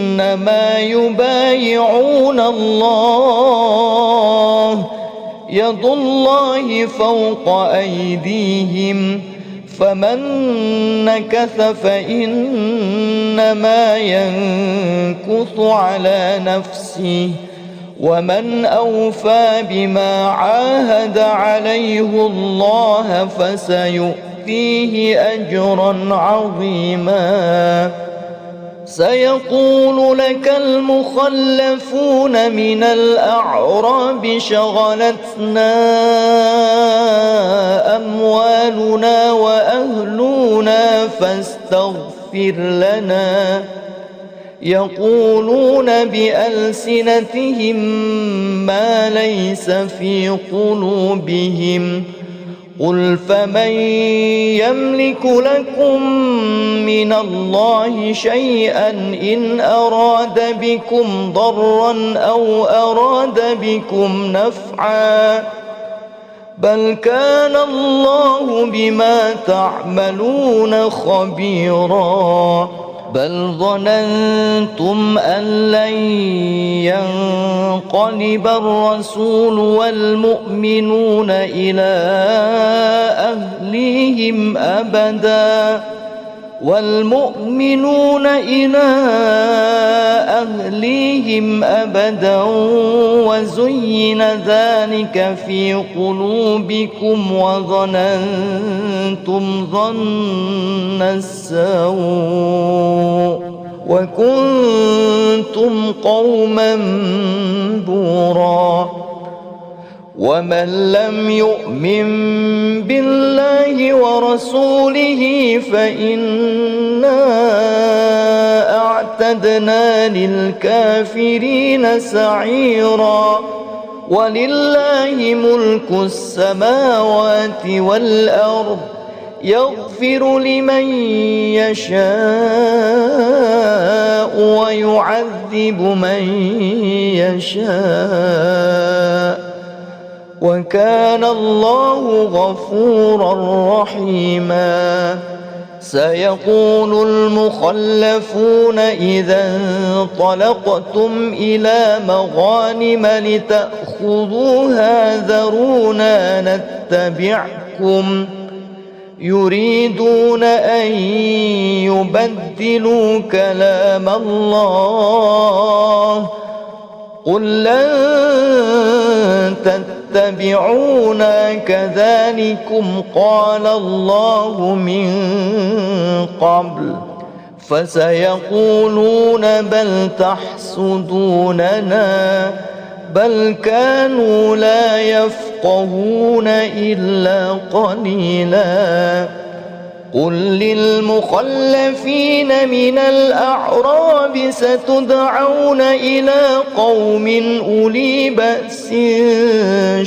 إنما يبايعون الله يد الله فوق أيديهم فمن نكث فإنما ينكث على نفسه ومن أوفى بما عاهد عليه الله فسيؤتيه أجرا عظيما. سيقول لك المخلفون من الأعراب شغلتنا أموالنا وأهلنا فاستغفر لنا. يقولون بألسنتهم ما ليس في قلوبهم قل فمن يملك لكم من الله شيئا إن أراد بكم ضرا أو أراد بكم نفعا بل كان الله بما تعملون خبيرا بل ظننتم أن لن ينقلب الرسول والمؤمنون إلى أهليهم أبدا وزين ذلك في قلوبكم وظننتم ظن السوء وكنتم قوما بورا ومن لم يؤمن بالله ورسوله فإنا أعتدنا للكافرين سعيرا ولله ملك السماوات والأرض يغفر لمن يشاء ويعذب من يشاء وكان الله غفورا رحيما سيقول المخلفون إذا انطلقتم إلى مغانم لتأخذوها ذرونا نتبعكم يريدون أن يبدلوا كلام الله قل لن تتبعونا كذلكم قال الله من قبل فسيقولون بل تحسدوننا بل كانوا لا يفقهون إلا قليلا قل للمخلفين من الأعراب ستدعون إلى قوم أولي بأس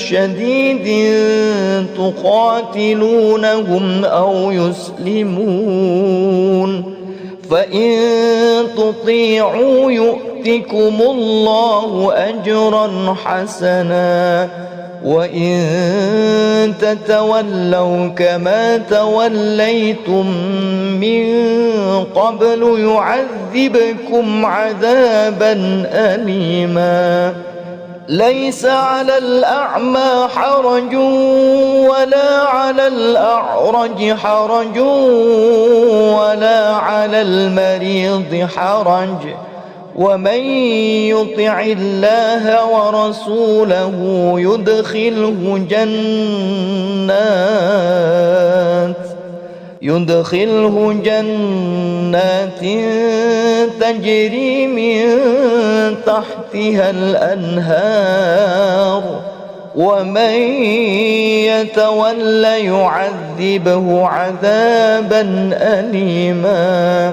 شديد تقاتلونهم أو يسلمون فإن تطيعوا يؤتكم الله أجرا حسنا وإن تتولوا كما توليتم من قبل يعذبكم عذابا أليما ليس على الأعمى حرج ولا على الأعرج حرج ولا على المريض حرج ومن يطع الله ورسوله يدخله جنات تجري من تحتها الأنهار ومن يتول يعذبه عذابا أليما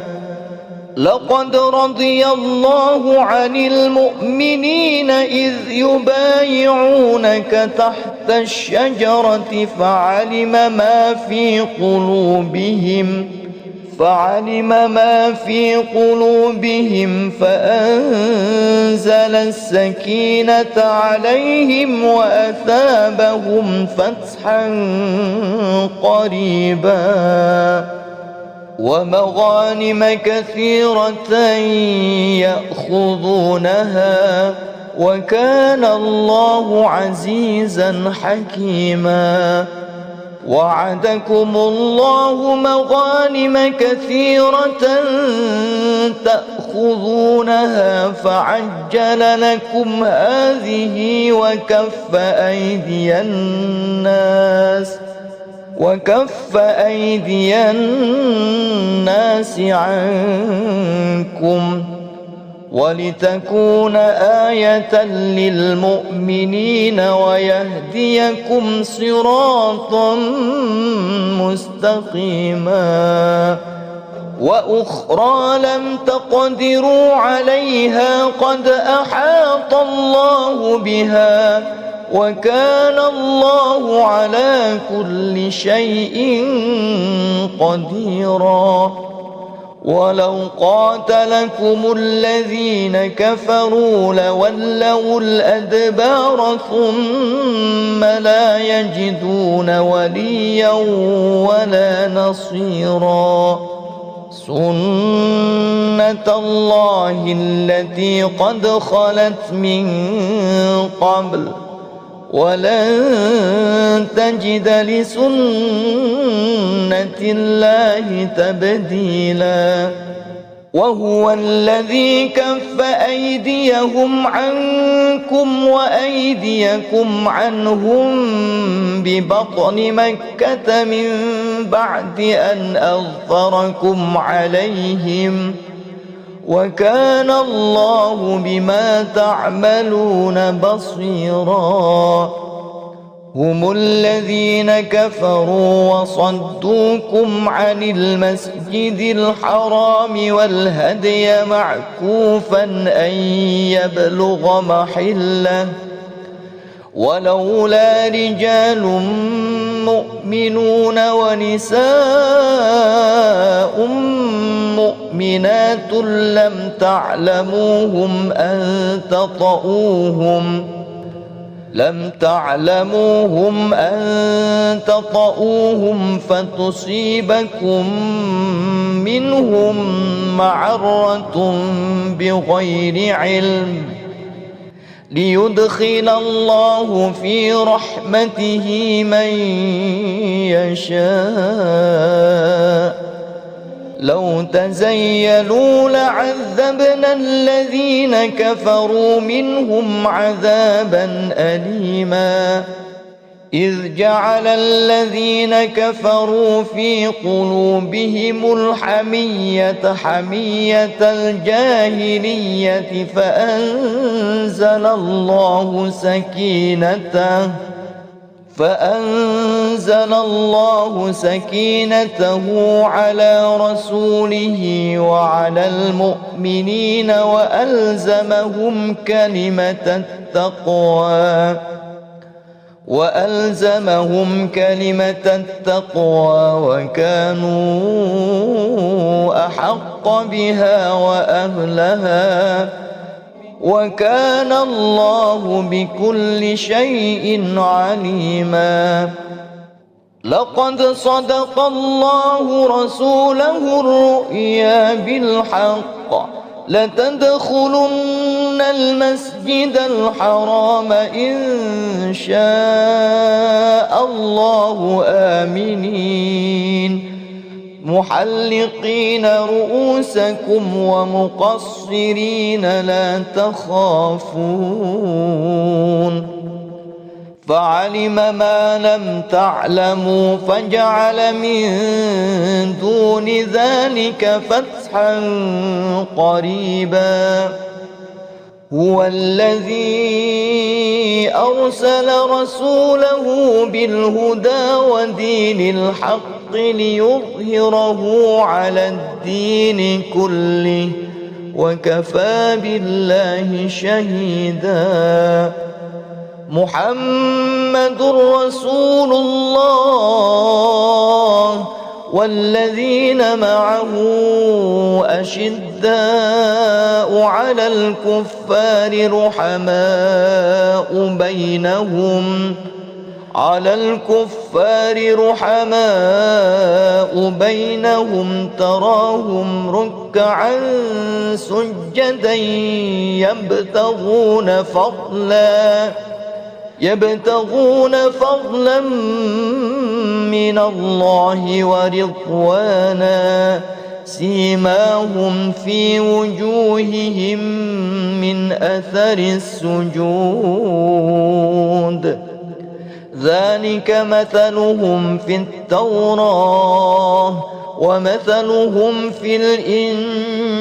لقد رضي الله عن المؤمنين إذ يبايعونك تحت الشجرة فعلم ما في قلوبهم فأنزل السكينة عليهم وأثابهم فتحا قريبا ومغانم كثيرة يأخذونها وكان الله عزيزا حكيما وعدكم الله مغانم كثيرة تأخذونها فعجل لكم هذه وكف أيدي الناس عنكم ولتكون آية للمؤمنين ويهديكم صراطا مستقيما وأخرى لم تقدروا عليها قد أحاط الله بها وكان الله على كل شيء قديرا ولو قاتلكم الذين كفروا لولوا الأدبار ثم لا يجدون وليا ولا نصيرا سنة الله التي قد خلت من قبل ولن تجد لسنة الله تبديلا وهو الذي كف أيديهم عنكم وأيديكم عنهم ببطن مكة من بعد أن أظفركم عليهم وكان الله بما تعملون بصيرا هم الذين كفروا وصدوكم عن المسجد الحرام والهدي معكوفا أن يبلغ محله ولولا رجال مؤمنون ونساء مؤمنات لم تعلموهم أن تطؤوهم فتصيبكم منهم معرة بغير علم ليدخل الله في رحمته من يشاء لو تزيلوا لعذبنا الذين كفروا منهم عذابا أليما إذ جعل الذين كفروا في قلوبهم الحمية حمية الجاهلية فأنزل الله سكينته على رسوله وعلى المؤمنين وألزمهم كلمة التقوى وكانوا أحق بها وأهلها وكان الله بكل شيء عليما لقد صدق الله رسوله الرؤيا بالحق لتدخلن المسجد الحرام إن شاء الله آمنين محلقين رؤوسكم ومقصرين لا تخافون فعلم ما لم تعلموا فجعل من دون ذلك فتحا قريبا هو الذي أرسل رسوله بالهدى ودين الحق ليظهره على الدين كله وكفى بالله شهيدا محمد رسول الله والذين معه أشداء على الكفار رحماء بينهم تراهم ركعا سجدا يبتغون فضلا من الله ورضوانا سيماهم في وجوههم من أثر السجود ذلك مثلهم في التوراة ومثلهم في الإنجيل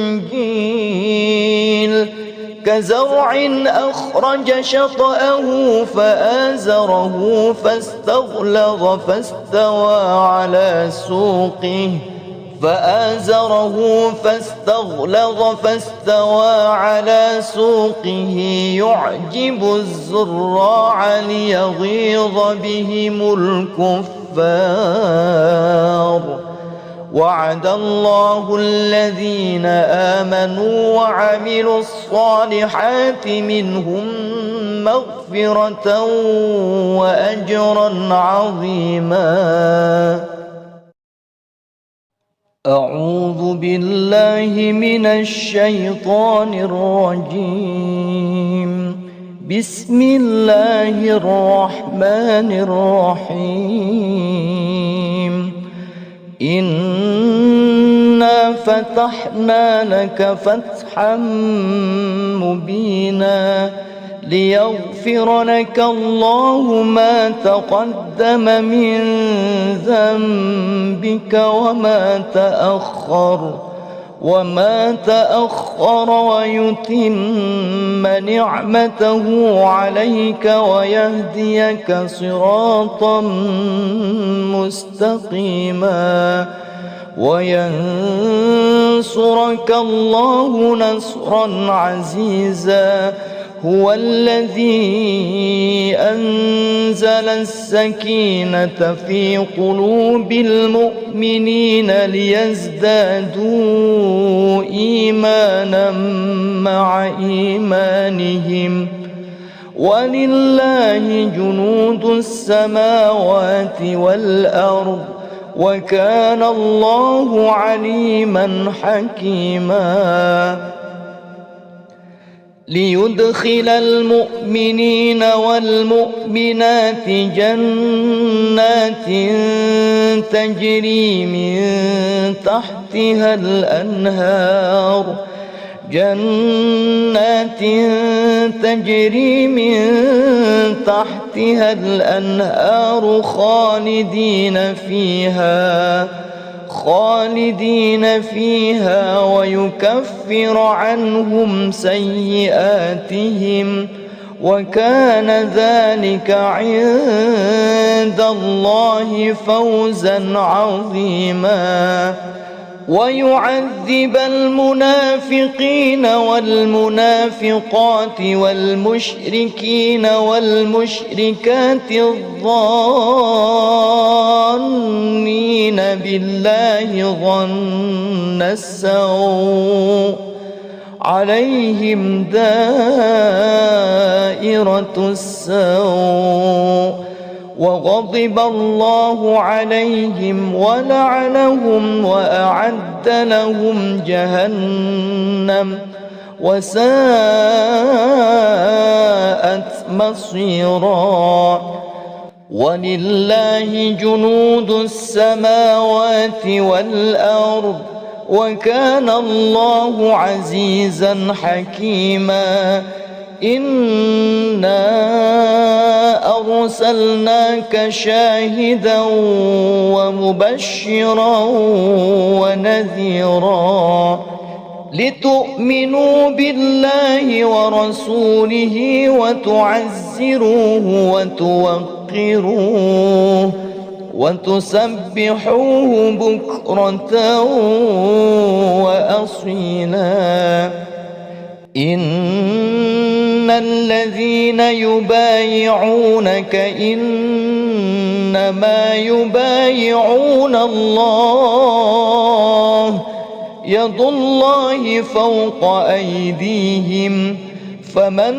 كزرع أخرج شطأه فآزره فاستغلظ فاستوى على سوقه فآزره فاستغلظ فاستوى على سوقه يعجب الزراع ليغيظ بهم الكفار وعد الله الذين آمنوا وعملوا الصالحات منهم مغفرة وأجرا عظيما. أعوذ بالله من الشيطان الرجيم. بسم الله الرحمن الرحيم. إنا فتحنا لك فتحا مبينا ليغفر لك الله ما تقدم من ذنبك وما تأخر ويتم نعمته عليك ويهديك صراطا مستقيما وينصرك الله نصرا عزيزا. هو الذي أنزل السكينة في قلوب المؤمنين ليزدادوا إيمانا مع إيمانهم ولله جنود السماوات والأرض وكان الله عليما حكيما. ليدخل المؤمنين والمؤمنات جنات تجري من تحتها الأنهار خالدين فيها ويكفر عنهم سيئاتهم وكان ذلك عند الله فوزا عظيما. ويعذب المنافقين والمنافقات والمشركين والمشركات الظانين بالله ظن السوء عليهم دائرة السوء وغضب الله عليهم ولعنهم وأعد لهم جهنم وساءت مصيرا. ولله جنود السماوات والأرض وكان الله عزيزا حكيما. إنا أرسلناك شاهدا ومبشرا ونذيرا لتؤمنوا بالله ورسوله وتعزروه وتوقروه وتسبحوه بكرة وأصيلا. إن الذين يبايعونك إنما يبايعون الله يد الله فوق أيديهم فمن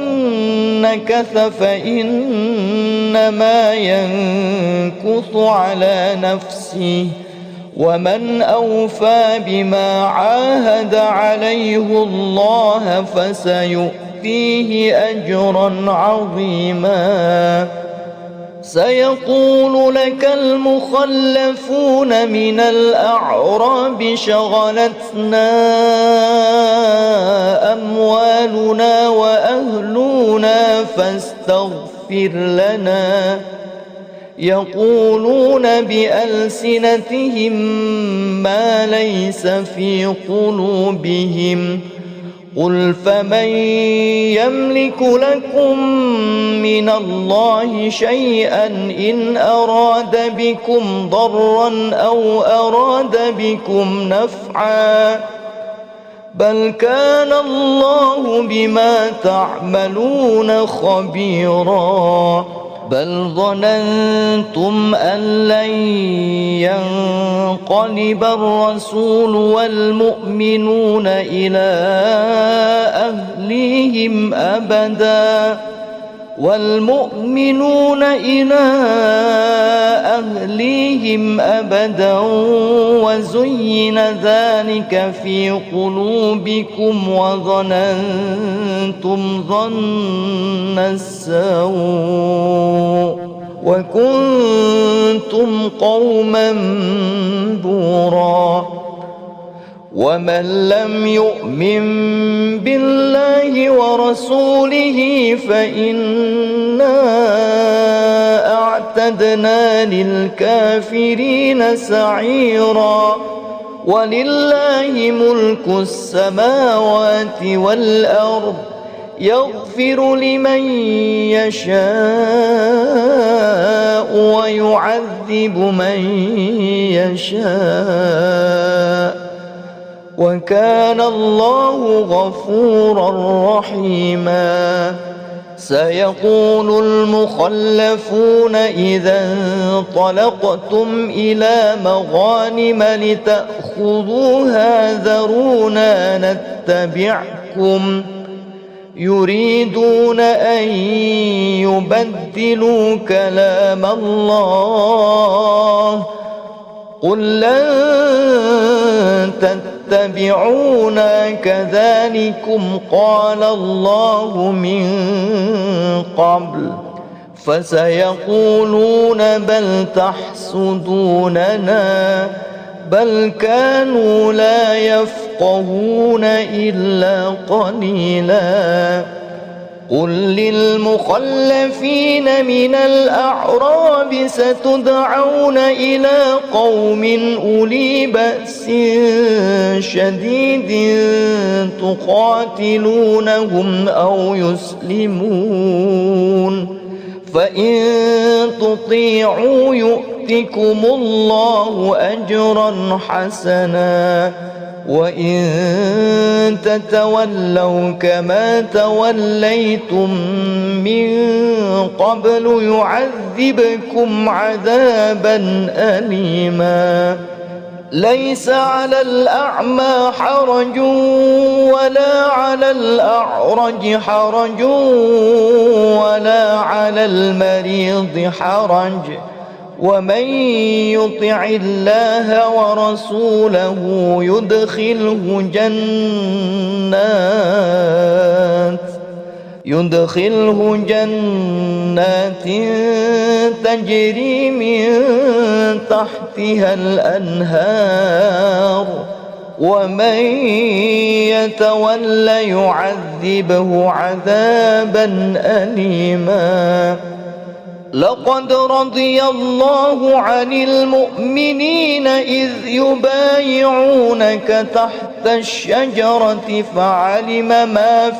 نكث فإنما ينكث على نفسه ومن أوفى بما عاهد عليه الله فسيؤتيه أجرا عظيما. سيقول لك المخلفون من الأعراب شغلتنا أموالنا وأهلنا فاستغفر لنا يقولون بألسنتهم ما ليس في قلوبهم قل فمن يملك لكم من الله شيئا إن أراد بكم ضرا أو أراد بكم نفعا بل كان الله بما تعملون خبيرا بل ظننتم أن لن ينقلب الرسول والمؤمنون إلى أهليهم أبدا وزين ذلك في قلوبكم وظننتم ظن السوء وكنتم قوما بورا ومن لم يؤمن بالله ورسوله فإنا أعتدنا للكافرين سعيرا ولله ملك السماوات والأرض يغفر لمن يشاء ويعذب من يشاء وكان الله غفورا رحيما سيقول المخلفون إذا انطلقتم إلى مغانم لتأخذوها ذرونا نتبعكم يريدون أن يبدلوا كلام الله قل لن تتبعونا كذلكم قال الله من قبل فسيقولون بل تحسدوننا بل كانوا لا يفقهون إلا قليلا قل للمخلفين من الأعراب ستدعون إلى قوم أولي بأس شديد تقاتلونهم أو يسلمون فإن تطيعوا يؤتكم الله أجرا حسنا وإن تتولوا كما توليتم من قبل يعذبكم عذابا أليما ليس على الأعمى حرج ولا على الأعرج حرج ولا على المريض حرج ومن يطع الله ورسوله يدخله جنات تجري من تحتها الأنهار ومن يتول يعذبه عذابا أليما لقد رضي الله عن المؤمنين إذ يبايعونك تحت الشجرة فعلم ما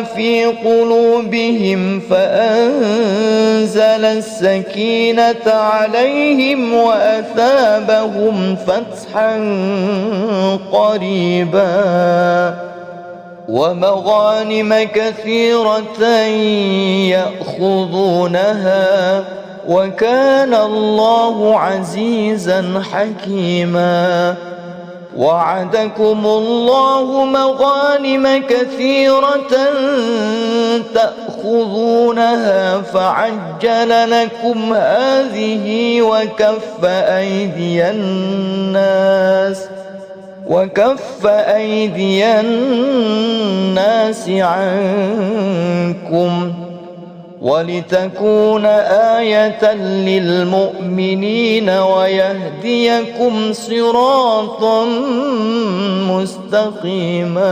في قلوبهم فأنزل السكينة عليهم وأثابهم فتحا قريبا ومغانم كثيرة يأخذونها وكان الله عزيزا حكيما وعدكم الله مغانم كثيرة تأخذونها فعجل لكم هذه وكف أيدي الناس عنكم ولتكون آية للمؤمنين ويهديكم صراطا مستقيما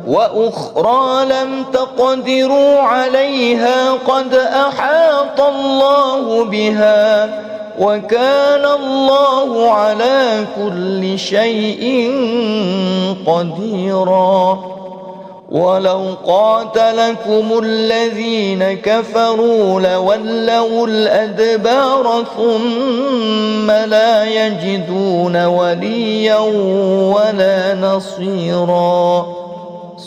وأخرى لم تقدروا عليها قد أحاط الله بها وكان الله على كل شيء قديرا ولو قاتلكم الذين كفروا لولوا الأدبار ثم لا يجدون وليا ولا نصيرا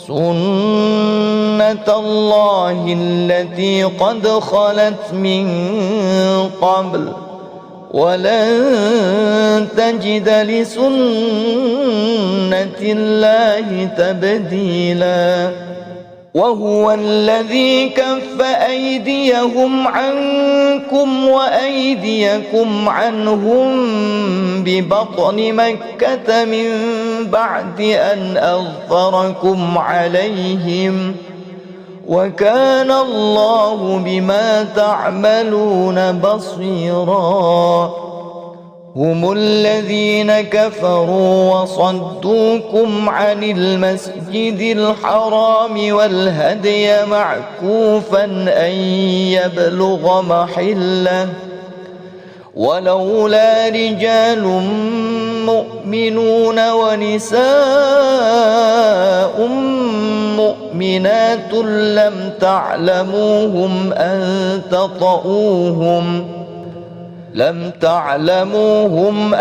سنة الله التي قد خلت من قبل ولن تجد لسنة الله تبديلا وهو الذي كف أيديهم عنكم وأيديكم عنهم ببطن مكة من بعد أن أظفركم عليهم وكان الله بما تعملون بصيرا هم الذين كفروا وصدوكم عن المسجد الحرام والهدي معكوفا أن يبلغ محله ولولا رجال مؤمنون ونساء مؤمنات لم تعلموهم